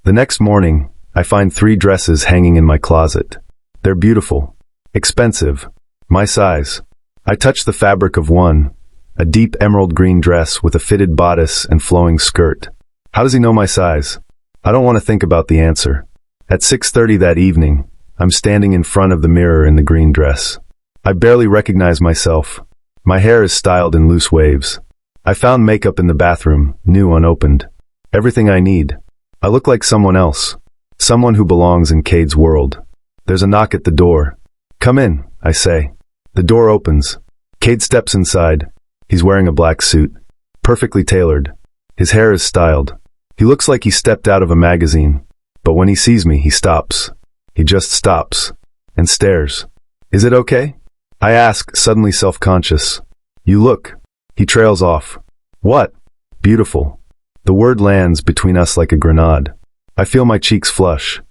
The next morning, I find 3 dresses hanging in my closet. They're beautiful. Expensive. My size. I touch the fabric of one. A deep emerald green dress with a fitted bodice and flowing skirt. How does he know my size? I don't want to think about the answer. At 6:30 that evening, I'm standing in front of the mirror in the green dress. I barely recognize myself. My hair is styled in loose waves. I found makeup in the bathroom, new unopened. Everything I need. I look like someone else. Someone who belongs in Cade's world. There's a knock at the door. Come in, I say. The door opens. Cade steps inside. He's wearing a black suit. Perfectly tailored. His hair is styled. He looks like he stepped out of a magazine. But when he sees me, he stops. He just stops. And stares. Is it okay? I ask, suddenly self-conscious. You look. He trails off. What? Beautiful. The word lands between us like a grenade. I feel my cheeks flush.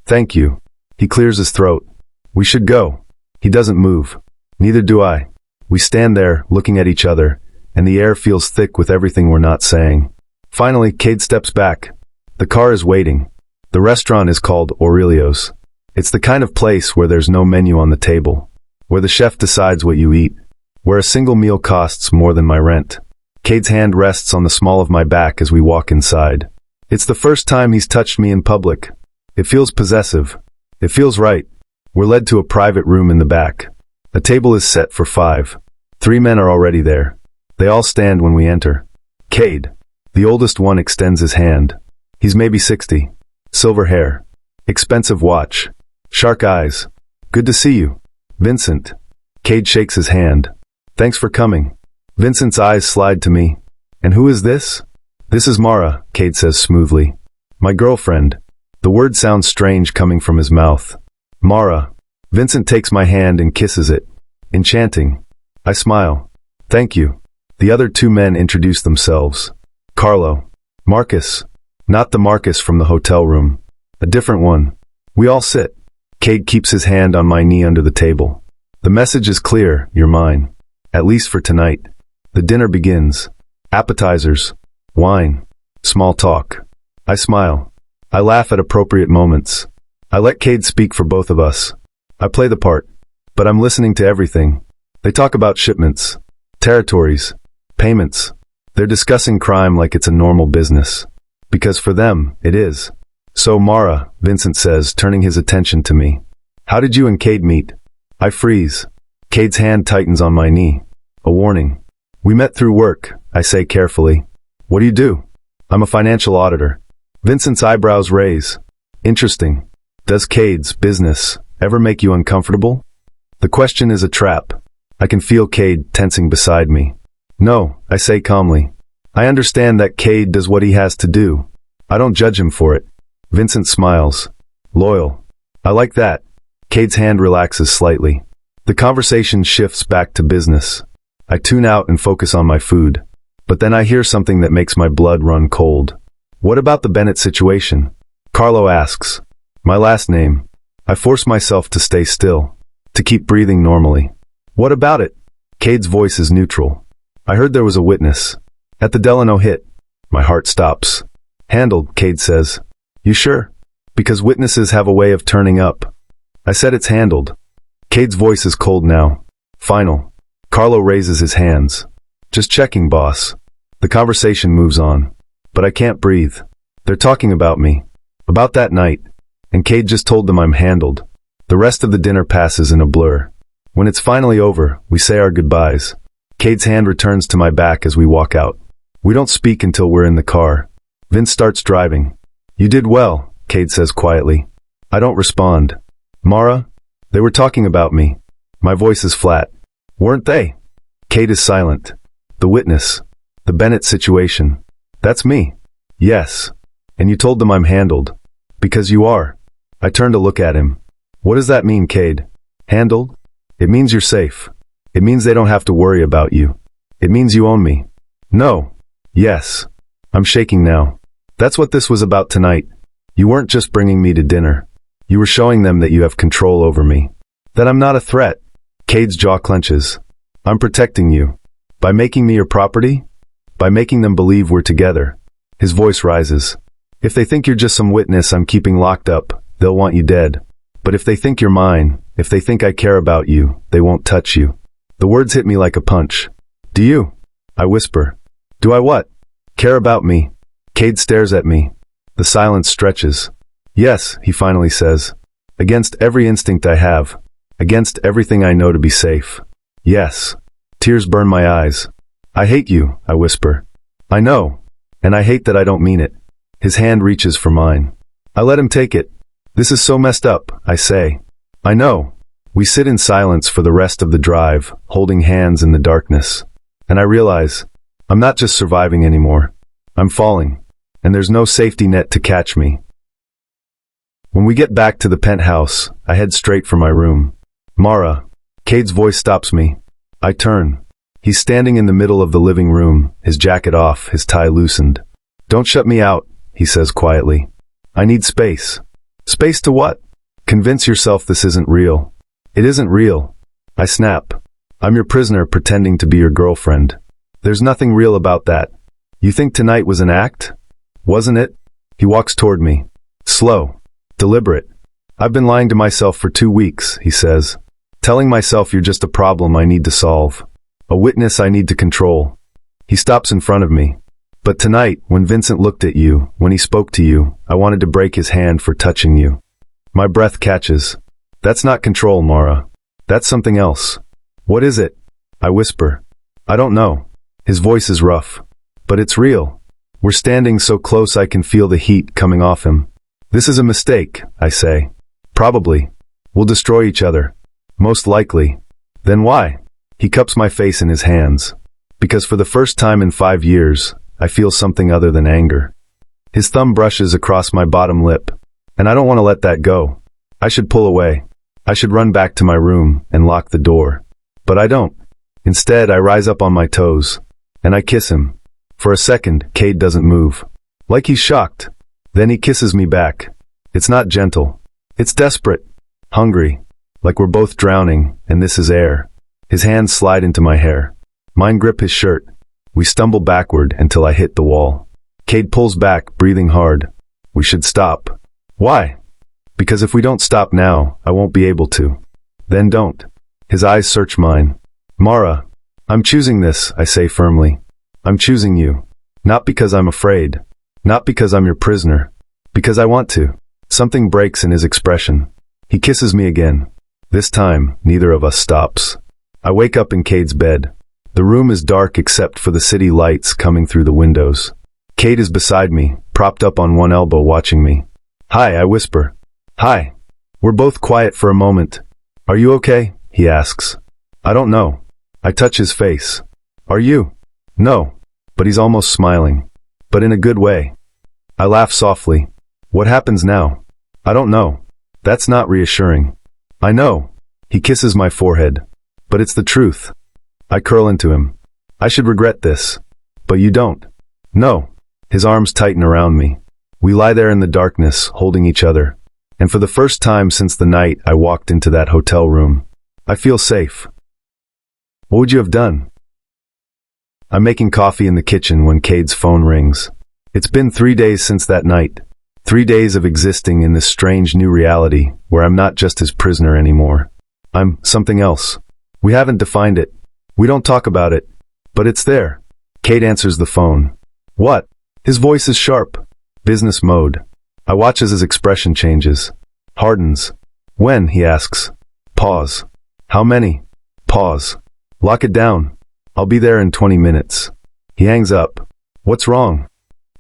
Thank you. He clears his throat. We should go. He doesn't move. Neither do I. We stand there, looking at each other, and the air feels thick with everything we're not saying. Finally, Cade steps back. The car is waiting. The restaurant is called Aurelio's. It's the kind of place where there's no menu on the table, where the chef decides what you eat, where a single meal costs more than my rent. Cade's hand rests on the small of my back as we walk inside. It's the first time he's touched me in public. It feels possessive. It feels right. We're led to a private room in the back. A table is set for 5. 3 men are already there. They all stand when we enter. Cade, the oldest one, extends his hand. He's maybe 60. Silver hair. Expensive watch. Shark eyes. Good to see you. Vincent. Cade shakes his hand. Thanks for coming. Vincent's eyes slide to me. And who is this? This is Mara, Cade says smoothly. My girlfriend. The word sounds strange coming from his mouth. Mara. Vincent takes my hand and kisses it. Enchanting. I smile. Thank you. The other 2 men introduce themselves. Carlo. Marcus. Not the Marcus from the hotel room. A different one. We all sit. Cade keeps his hand on my knee under the table. The message is clear, you're mine. At least for tonight. The dinner begins. Appetizers. Wine. Small talk. I smile. I laugh at appropriate moments. I let Cade speak for both of us. I play the part. But I'm listening to everything. They talk about shipments. Territories. Payments. They're discussing crime like it's a normal business. Because for them, it is. So Mara, Vincent says, turning his attention to me. How did you and Cade meet? I freeze. Cade's hand tightens on my knee. A warning. We met through work, I say carefully. What do you do? I'm a financial auditor. Vincent's eyebrows raise. Interesting. Does Cade's business ever make you uncomfortable? The question is a trap. I can feel Cade tensing beside me. No, I say calmly. I understand that Cade does what he has to do. I don't judge him for it. Vincent smiles. Loyal. I like that. Cade's hand relaxes slightly. The conversation shifts back to business. I tune out and focus on my food. But then I hear something that makes my blood run cold. What about the Bennett situation? Carlo asks. My last name. I force myself to stay still, to keep breathing normally. What about it? Cade's voice is neutral. I heard there was a witness. At the Delano hit. My heart stops. Handled, Cade says. You sure? Because witnesses have a way of turning up. I said it's handled. Cade's voice is cold now. Final. Carlo raises his hands. Just checking, boss. The conversation moves on. But I can't breathe. They're talking about me. About that night. And Cade just told them I'm handled. The rest of the dinner passes in a blur. When it's finally over, we say our goodbyes. Cade's hand returns to my back as we walk out. We don't speak until we're in the car. Vince starts driving. You did well, Cade says quietly. I don't respond. Mara? They were talking about me. My voice is flat. Weren't they? Cade is silent. The witness. The Bennett situation. That's me. Yes. And you told them I'm handled. Because you are. I turn to look at him. What does that mean, Cade? Handled? It means you're safe. It means they don't have to worry about you. It means you own me. No. Yes. I'm shaking now. That's what this was about tonight. You weren't just bringing me to dinner. You were showing them that you have control over me. That I'm not a threat. Cade's jaw clenches. I'm protecting you. By making me your property? By making them believe we're together. His voice rises. If they think you're just some witness I'm keeping locked up, they'll want you dead. But if they think you're mine, if they think I care about you, they won't touch you. The words hit me like a punch. Do you? I whisper. Do I what? Care about me? Cade stares at me. The silence stretches. Yes, he finally says. Against every instinct I have. Against everything I know to be safe. Yes. Tears burn my eyes. I hate you, I whisper. I know. And I hate that I don't mean it. His hand reaches for mine. I let him take it. This is so messed up, I say. I know. We sit in silence for the rest of the drive, holding hands in the darkness. And I realize, I'm not just surviving anymore. I'm falling. And there's no safety net to catch me. When we get back to the penthouse, I head straight for my room. Mara. Cade's voice stops me. I turn. He's standing in the middle of the living room, his jacket off, his tie loosened. Don't shut me out, he says quietly. I need space. Space to what? Convince yourself this isn't real. It isn't real. I snap. I'm your prisoner pretending to be your girlfriend. There's nothing real about that. You think tonight was an act? Wasn't it? He walks toward me. Slow. Deliberate. I've been lying to myself for 2 weeks, he says. Telling myself you're just a problem I need to solve. A witness I need to control. He stops in front of me. But tonight, when Vincent looked at you, when he spoke to you, I wanted to break his hand for touching you. My breath catches. That's not control, Mara. That's something else. What is it? I whisper. I don't know. His voice is rough. But it's real. We're standing so close I can feel the heat coming off him. This is a mistake, I say. Probably. We'll destroy each other. Most likely. Then why? He cups my face in his hands. Because for the first time in 5 years, I feel something other than anger. His thumb brushes across my bottom lip. And I don't want to let that go. I should pull away. I should run back to my room and lock the door. But I don't. Instead, I rise up on my toes. And I kiss him. For a second, Cade doesn't move. Like he's shocked. Then he kisses me back. It's not gentle. It's desperate. Hungry. Like we're both drowning, and this is air. His hands slide into my hair. Mine grip his shirt. We stumble backward until I hit the wall. Cade pulls back, breathing hard. We should stop. Why? Because if we don't stop now, I won't be able to. Then don't. His eyes search mine. Mara, I'm choosing this, I say firmly. I'm choosing you. Not because I'm afraid. Not because I'm your prisoner. Because I want to. Something breaks in his expression. He kisses me again. This time, neither of us stops. I wake up in Cade's bed. The room is dark except for the city lights coming through the windows. Cade is beside me, propped up on one elbow watching me. Hi, I whisper. Hi. We're both quiet for a moment. Are you okay? He asks. I don't know. I touch his face. Are you? No. But he's almost smiling. But in a good way. I laugh softly. What happens now? I don't know. That's not reassuring. I know. He kisses my forehead. But it's the truth. I curl into him. I should regret this. But you don't. No. His arms tighten around me. We lie there in the darkness, holding each other. And for the first time since the night I walked into that hotel room, I feel safe. What would you have done? I'm making coffee in the kitchen when Cade's phone rings. It's been 3 days since that night. 3 days of existing in this strange new reality where I'm not just his prisoner anymore. I'm something else. We haven't defined it. We don't talk about it. But it's there. Cade answers the phone. What? His voice is sharp. Business mode. I watch as his expression changes. Hardens. When? He asks. Pause. How many? Pause. Lock it down. I'll be there in 20 minutes. He hangs up. What's wrong?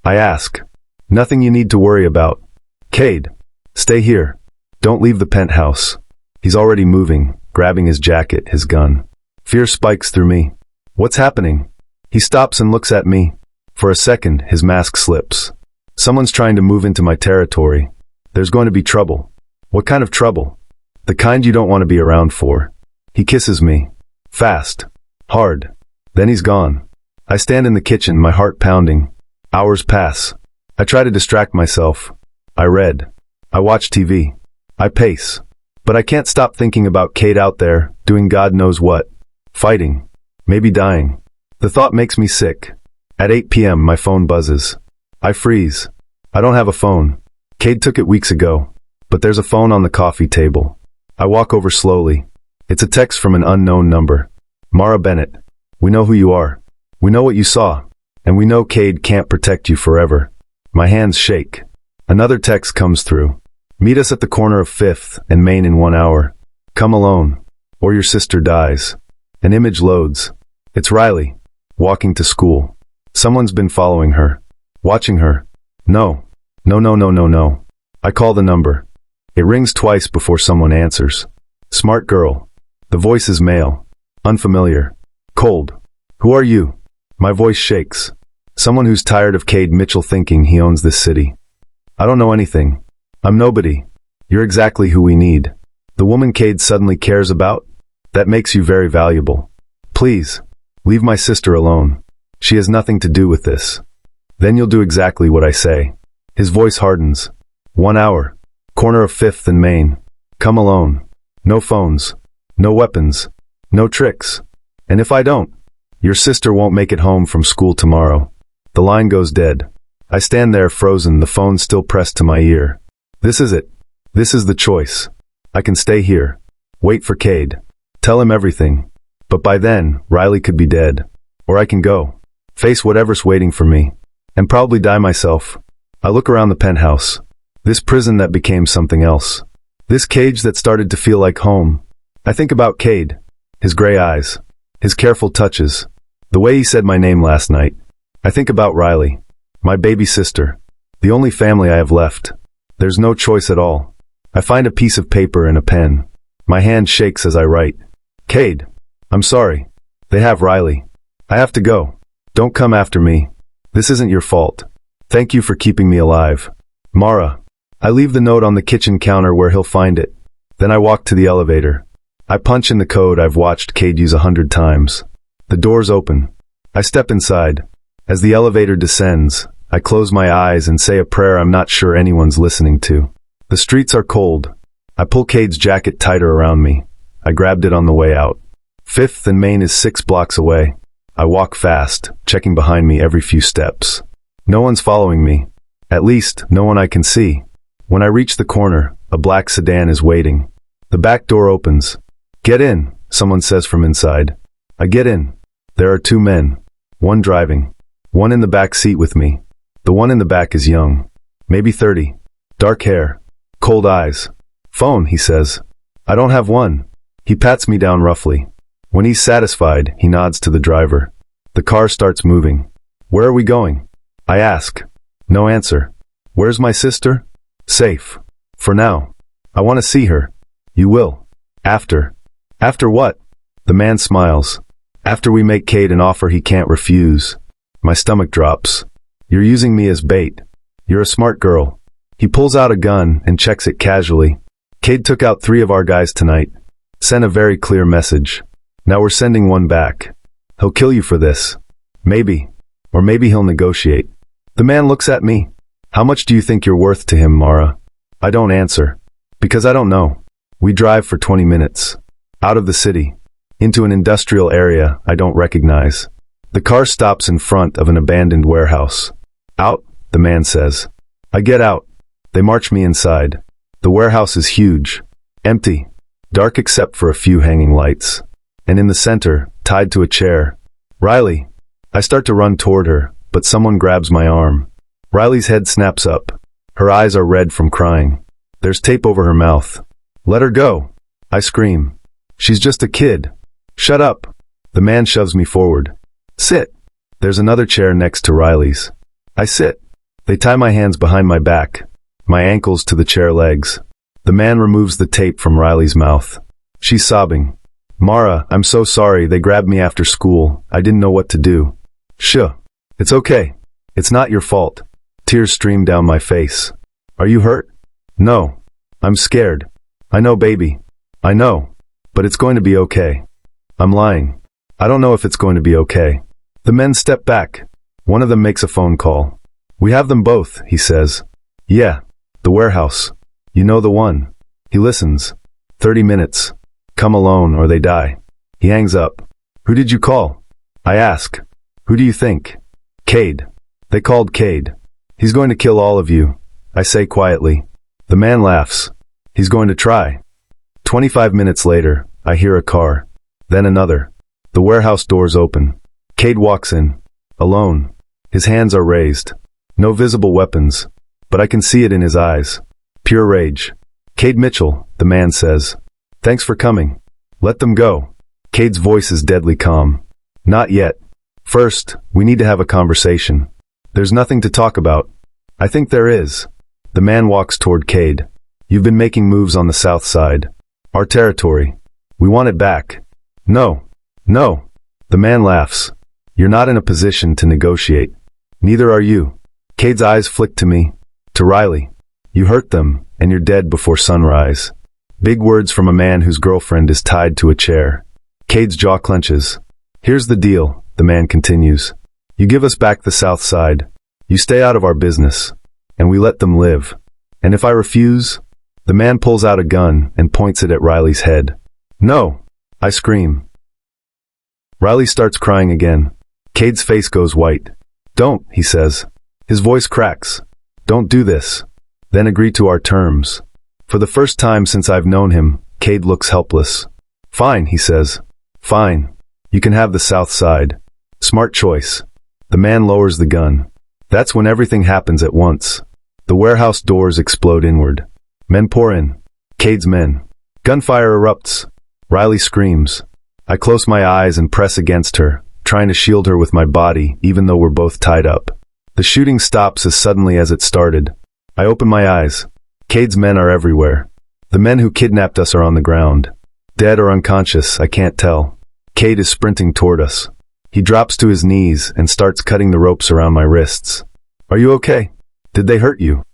I ask. Nothing you need to worry about. Cade. Stay here. Don't leave the penthouse. He's already moving, grabbing his jacket, his gun. Fear spikes through me. What's happening? He stops and looks at me. For a second, his mask slips. Someone's trying to move into my territory. There's going to be trouble. What kind of trouble? The kind you don't want to be around for. He kisses me. Fast. Hard. Then he's gone. I stand in the kitchen, my heart pounding. Hours pass. I try to distract myself. I read. I watch TV. I pace. But I can't stop thinking about Cade out there, doing God knows what. Fighting. Maybe dying. The thought makes me sick. At 8 p.m. my phone buzzes. I freeze. I don't have a phone. Cade took it weeks ago. But there's a phone on the coffee table. I walk over slowly. It's a text from an unknown number. Mara Bennett. We know who you are. We know what you saw. And we know Cade can't protect you forever. My hands shake. Another text comes through. Meet us at the corner of 5th and Main in 1 hour. Come alone. Or your sister dies. An image loads. It's Riley. Walking to school. Someone's been following her. Watching her. No. No. I call the number. It rings twice before someone answers. Smart girl. The voice is male. Unfamiliar. Cold. Who are you? My voice shakes. Someone who's tired of Cade Mitchell thinking he owns this city. I don't know anything. I'm nobody. You're exactly who we need. The woman Cade suddenly cares about? That makes you very valuable. Please, leave my sister alone. She has nothing to do with this. Then you'll do exactly what I say. His voice hardens. 1 hour. Corner of 5th and Main. Come alone. No phones. No weapons. No tricks. And if I don't, your sister won't make it home from school tomorrow. The line goes dead. I stand there frozen, the phone still pressed to my ear. This is it. This is the choice. I can stay here. Wait for Cade. Tell him everything. But by then, Riley could be dead. Or I can go. Face whatever's waiting for me. And probably die myself. I look around the penthouse. This prison that became something else. This cage that started to feel like home. I think about Cade. His gray eyes. His careful touches. The way he said my name last night. I think about Riley. My baby sister. The only family I have left. There's no choice at all. I find a piece of paper and a pen. My hand shakes as I write. Cade. I'm sorry. They have Riley. I have to go. Don't come after me. This isn't your fault. Thank you for keeping me alive. Mara. I leave the note on the kitchen counter where he'll find it. Then I walk to the elevator. I punch in the code I've watched Cade use 100 times. The doors open. I step inside. As the elevator descends, I close my eyes and say a prayer I'm not sure anyone's listening to. The streets are cold. I pull Cade's jacket tighter around me. I grabbed it on the way out. 5th and Main is 6 blocks away. I walk fast, checking behind me every few steps. No one's following me. At least, no one I can see. When I reach the corner, a black sedan is waiting. The back door opens. Get in, someone says from inside. I get in. There are 2 men. One driving. One in the back seat with me. The one in the back is young. Maybe 30. Dark hair. Cold eyes. Phone, he says. I don't have one. He pats me down roughly. When he's satisfied, he nods to the driver. The car starts moving. Where are we going? I ask. No answer. Where's my sister? Safe. For now. I want to see her. You will. After. After what? The man smiles. After we make Cade an offer he can't refuse. My stomach drops. You're using me as bait. You're a smart girl. He pulls out a gun and checks it casually. Cade took out 3 of our guys tonight. Sent a very clear message. Now we're sending one back. He'll kill you for this. Maybe. Or maybe he'll negotiate. The man looks at me. How much do you think you're worth to him, Mara? I don't answer. Because I don't know. We drive for 20 minutes. Out of the city. Into an industrial area I don't recognize. The car stops in front of an abandoned warehouse. Out, the man says. I get out. They march me inside. The warehouse is huge. Empty. Dark except for a few hanging lights. And in the center, tied to a chair, Riley. I start to run toward her, but someone grabs my arm. Riley's head snaps up. Her eyes are red from crying. There's tape over her mouth. Let her go. I scream. She's just a kid. Shut up. The man shoves me forward. Sit. There's another chair next to Riley's. I sit. They tie my hands behind my back, my ankles to the chair legs. The man removes the tape from Riley's mouth. She's sobbing. Mara, I'm so sorry, they grabbed me after school. I didn't know what to do. Shh. It's okay. It's not your fault. Tears stream down my face. Are you hurt? No. I'm scared. I know, baby. I know. But it's going to be okay. I'm lying. I don't know if it's going to be okay. The men step back. One of them makes a phone call. We have them both, he says. Yeah. The warehouse. You know the one. He listens. 30 minutes. Come alone or they die. He hangs up. Who did you call? I ask. Who do you think? Cade. They called Cade. He's going to kill all of you, I say quietly. The man laughs. He's going to try. 25 minutes later, I hear a car. Then another. The warehouse doors open. Cade walks in. Alone. His hands are raised. No visible weapons. But I can see it in his eyes. Pure rage. Cade Mitchell, the man says. Thanks for coming. Let them go. Cade's voice is deadly calm. Not yet. First, we need to have a conversation. There's nothing to talk about. I think there is. The man walks toward Cade. You've been making moves on the south side. Our territory. We want it back. No. No. The man laughs. You're not in a position to negotiate. Neither are you. Cade's eyes flick to me. To Riley. You hurt them, and you're dead before sunrise. Big words from a man whose girlfriend is tied to a chair. Cade's jaw clenches. Here's the deal, the man continues. You give us back the south side. You stay out of our business. And we let them live. And if I refuse? The man pulls out a gun and points it at Riley's head. No! I scream. Riley starts crying again. Cade's face goes white. Don't, he says. His voice cracks. Don't do this. Then agree to our terms. For the first time since I've known him, Cade looks helpless. Fine, he says. Fine. You can have the south side. Smart choice. The man lowers the gun. That's when everything happens at once. The warehouse doors explode inward. Men pour in. Cade's men. Gunfire erupts. Riley screams. I close my eyes and press against her, trying to shield her with my body, even though we're both tied up. The shooting stops as suddenly as it started. I open my eyes. Cade's men are everywhere. The men who kidnapped us are on the ground. Dead or unconscious, I can't tell. Cade is sprinting toward us. He drops to his knees and starts cutting the ropes around my wrists. Are you okay? Did they hurt you?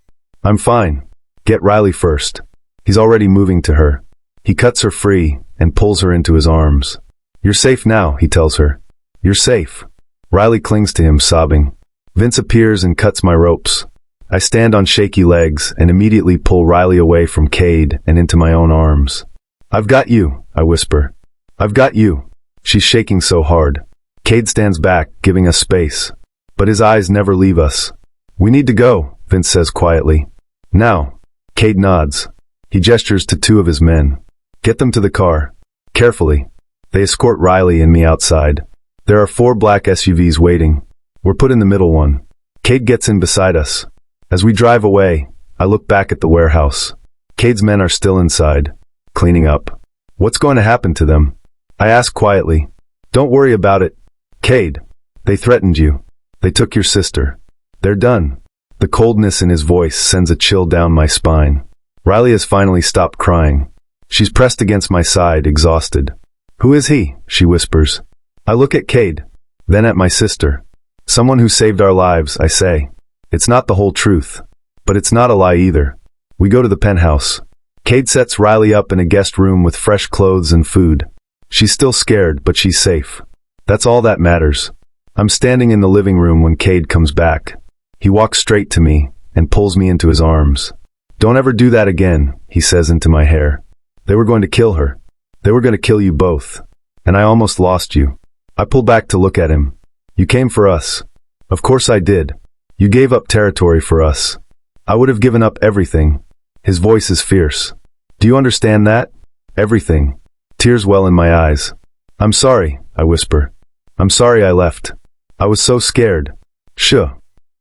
I'm fine. Get Riley first. He's already moving to her. He cuts her free and pulls her into his arms. You're safe now, he tells her. You're safe. Riley clings to him, sobbing. Vince appears and cuts my ropes. I stand on shaky legs and immediately pull Riley away from Cade and into my own arms. I've got you, I whisper. I've got you. She's shaking so hard. Cade stands back, giving us space. But his eyes never leave us. We need to go, Vince says quietly. Now. Cade nods. He gestures to two of his men. Get them to the car. Carefully. They escort Riley and me outside. There are 4 black SUVs waiting. We're put in the middle one. Cade gets in beside us. As we drive away, I look back at the warehouse. Cade's men are still inside, cleaning up. What's going to happen to them? I ask quietly. Don't worry about it. Cade, they threatened you. They took your sister. They're done. The coldness in his voice sends a chill down my spine. Riley has finally stopped crying. She's pressed against my side, exhausted. Who is he? She whispers. I look at Cade, then at my sister. Someone who saved our lives, I say. It's not the whole truth, but it's not a lie either. We go to the penthouse. Cade sets Riley up in a guest room with fresh clothes and food. She's still scared, but she's safe. That's all that matters. I'm standing in the living room when Cade comes back. He walks straight to me and pulls me into his arms. Don't ever do that again, he says into my hair. They were going to kill her. They were going to kill you both. And I almost lost you. I pull back to look at him. You came for us. Of course I did. You gave up territory for us. I would have given up everything. His voice is fierce. Do you understand that? Everything. Tears well in my eyes. I'm sorry, I whisper. I'm sorry I left. I was so scared. Shh.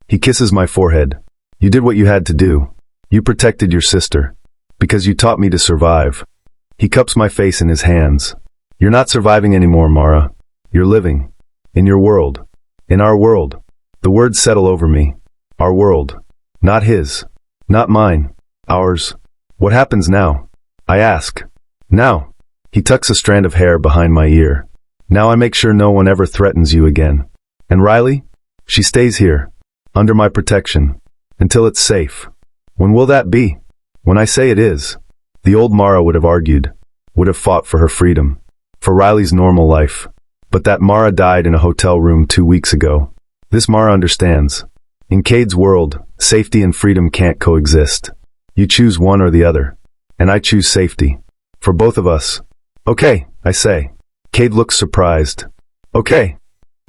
He kisses my forehead. You did what you had to do. You protected your sister. Because you taught me to survive. He cups my face in his hands. You're not surviving anymore, Mara. You're living. In your world. In our world. The words settle over me. Our world. Not his. Not mine. Ours. What happens now? I ask. Now. He tucks a strand of hair behind my ear. Now I make sure no one ever threatens you again. And Riley? She stays here. Under my protection. Until it's safe. When will that be? When I say it is. The old Mara would have argued. Would have fought for her freedom. For Riley's normal life. But that Mara died in a hotel room 2 weeks ago. This Mara understands. In Cade's world, safety and freedom can't coexist. You choose one or the other. And I choose safety. For both of us. Okay, I say. Cade looks surprised. Okay.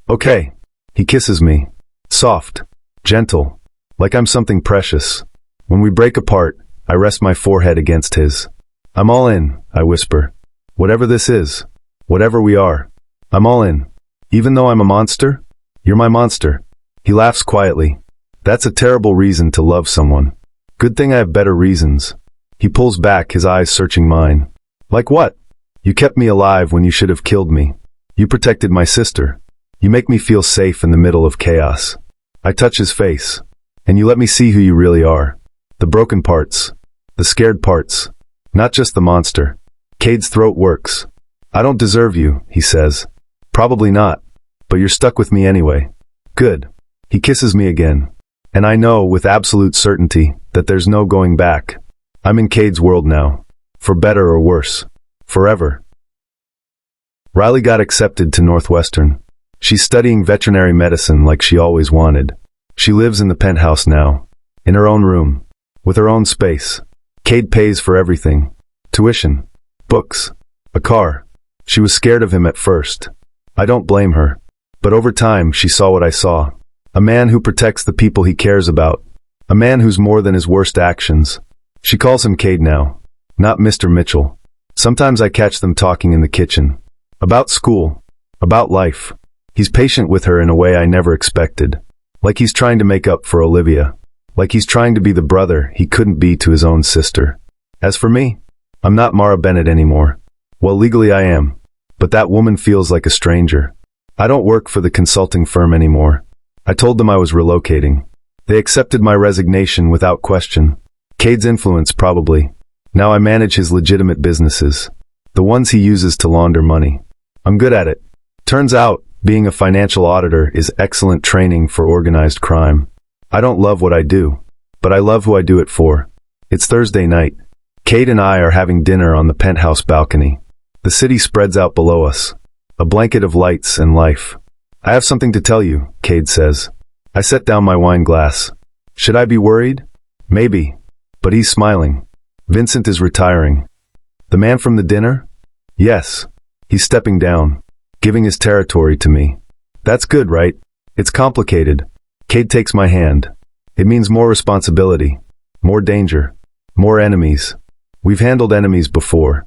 Okay. He kisses me. Soft. Gentle. Like I'm something precious. When we break apart, I rest my forehead against his. I'm all in, I whisper. Whatever this is. Whatever we are. I'm all in. Even though I'm a monster? You're my monster. He laughs quietly. That's a terrible reason to love someone. Good thing I have better reasons. He pulls back, his eyes searching mine. Like what? You kept me alive when you should have killed me. You protected my sister. You make me feel safe in the middle of chaos. I touch his face. And you let me see who you really are. The broken parts. The scared parts. Not just the monster. Cade's throat works. I don't deserve you, he says. Probably not. But you're stuck with me anyway. Good. He kisses me again. And I know with absolute certainty that there's no going back. I'm in Cade's world now. For better or worse. Forever. Riley got accepted to Northwestern. She's studying veterinary medicine like she always wanted. She lives in the penthouse now. In her own room. with her own space. Cade pays for everything. Tuition, books, a car. She was scared of him at first. I don't blame her. But over time, she saw what I saw. A man who protects the people he cares about. A man who's more than his worst actions. She calls him Cade now, not Mr. Mitchell. Sometimes I catch them talking in the kitchen. About school. About life. He's patient with her in a way I never expected. Like he's trying to make up for Olivia. Like he's trying to be the brother he couldn't be to his own sister. As for me, I'm not Mara Bennett anymore. Well, legally I am. But that woman feels like a stranger. I don't work for the consulting firm anymore. I told them I was relocating. They accepted my resignation without question. Cade's influence, probably. Now I manage his legitimate businesses. The ones he uses to launder money. I'm good at it. Turns out, being a financial auditor is excellent training for organized crime. I don't love what I do, but I love who I do it for. It's Thursday night. Cade and I are having dinner on the penthouse balcony. The city spreads out below us. A blanket of lights and life. I have something to tell you, Cade says. I set down my wine glass. Should I be worried? Maybe. But he's smiling. Vincent is retiring. The man from the dinner? Yes. He's stepping down, giving his territory to me. That's good, right? It's complicated. Cade takes my hand. It means more responsibility, more danger, more enemies. We've handled enemies before.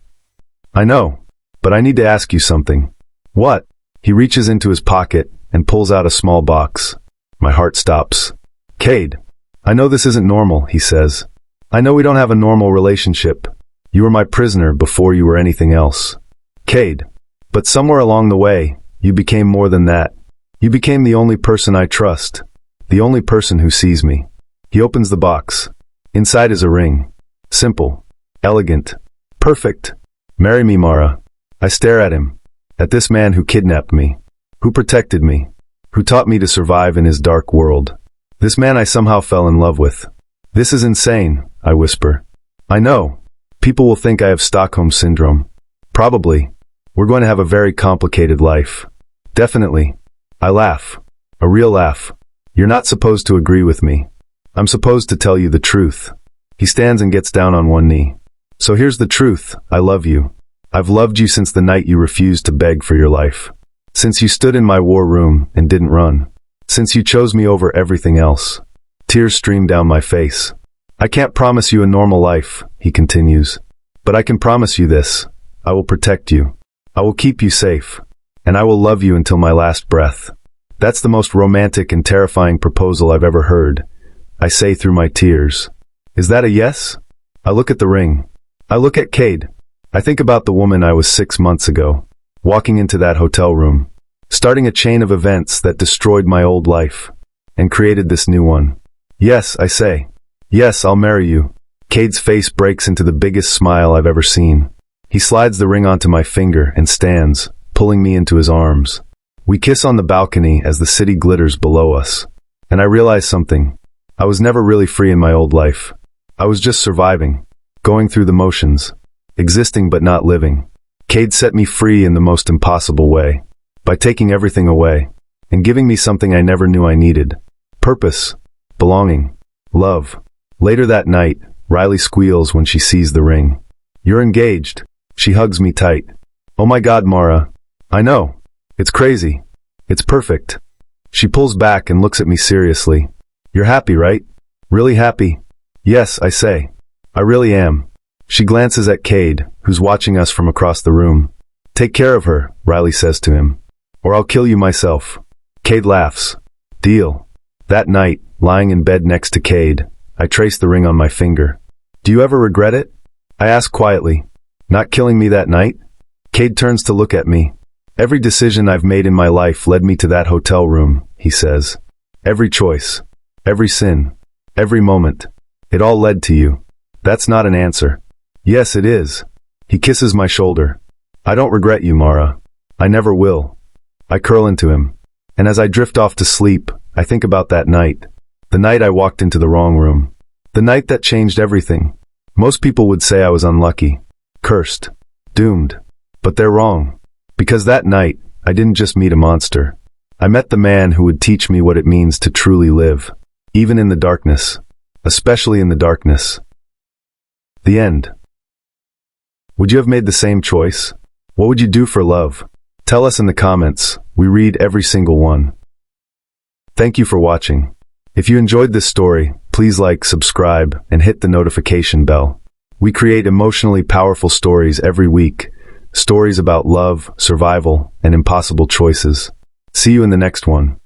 I know, but I need to ask you something. What? He reaches into his pocket and pulls out a small box. My heart stops. Cade, I know this isn't normal, he says. I know we don't have a normal relationship. You were my prisoner before you were anything else. Cade, but somewhere along the way, you became more than that. You became the only person I trust. The only person who sees me. He opens the box. Inside is a ring. Simple. Elegant. Perfect. Marry me, Mara. I stare at him. At this man who kidnapped me. Who protected me. Who taught me to survive in his dark world. This man I somehow fell in love with. This is insane, I whisper. I know. People will think I have Stockholm Syndrome. Probably. We're going to have a very complicated life. Definitely. I laugh. A real laugh. You're not supposed to agree with me. I'm supposed to tell you the truth. He stands and gets down on one knee. So here's the truth. I love you. I've loved you since the night you refused to beg for your life. Since you stood in my war room and didn't run. Since you chose me over everything else. Tears stream down my face. I can't promise you a normal life, he continues. But I can promise you this. I will protect you. I will keep you safe. And I will love you until my last breath. That's the most romantic and terrifying proposal I've ever heard. I say through my tears. Is that a yes? I look at the ring. I look at Cade. I think about the woman I was 6 months ago. Walking into that hotel room. Starting a chain of events that destroyed my old life. And created this new one. Yes, I say. Yes, I'll marry you. Cade's face breaks into the biggest smile I've ever seen. He slides the ring onto my finger and stands, pulling me into his arms. We kiss on the balcony as the city glitters below us. And I realize something. I was never really free in my old life. I was just surviving. Going through the motions. Existing but not living. Cade set me free in the most impossible way. By taking everything away. And giving me something I never knew I needed. Purpose. Belonging. Love. Later that night, Riley squeals when she sees the ring. You're engaged. She hugs me tight. Oh my God, Mara. I know. It's crazy. It's perfect. She pulls back and looks at me seriously. You're happy, right? Really happy? Yes, I say. I really am. She glances at Cade, who's watching us from across the room. Take care of her, Riley says to him. Or I'll kill you myself. Cade laughs. Deal. That night, lying in bed next to Cade, I trace the ring on my finger. Do you ever regret it? I ask quietly. Not killing me that night? Cade turns to look at me. Every decision I've made in my life led me to that hotel room, he says. Every choice. Every sin. Every moment. It all led to you. That's not an answer. Yes, it is. He kisses my shoulder. I don't regret you, Mara. I never will. I curl into him. And as I drift off to sleep, I think about that night. The night I walked into the wrong room. The night that changed everything. Most people would say I was unlucky. Cursed. Doomed. But they're wrong. Because that night, I didn't just meet a monster. I met the man who would teach me what it means to truly live. Even in the darkness. especially in the darkness. The end. Would you have made the same choice? What would you do for love? Tell us in the comments. We read every single one. Thank you for watching. If you enjoyed this story, please like, subscribe, and hit the notification bell. We create emotionally powerful stories every week. Stories about love, survival, and impossible choices. See you in the next one.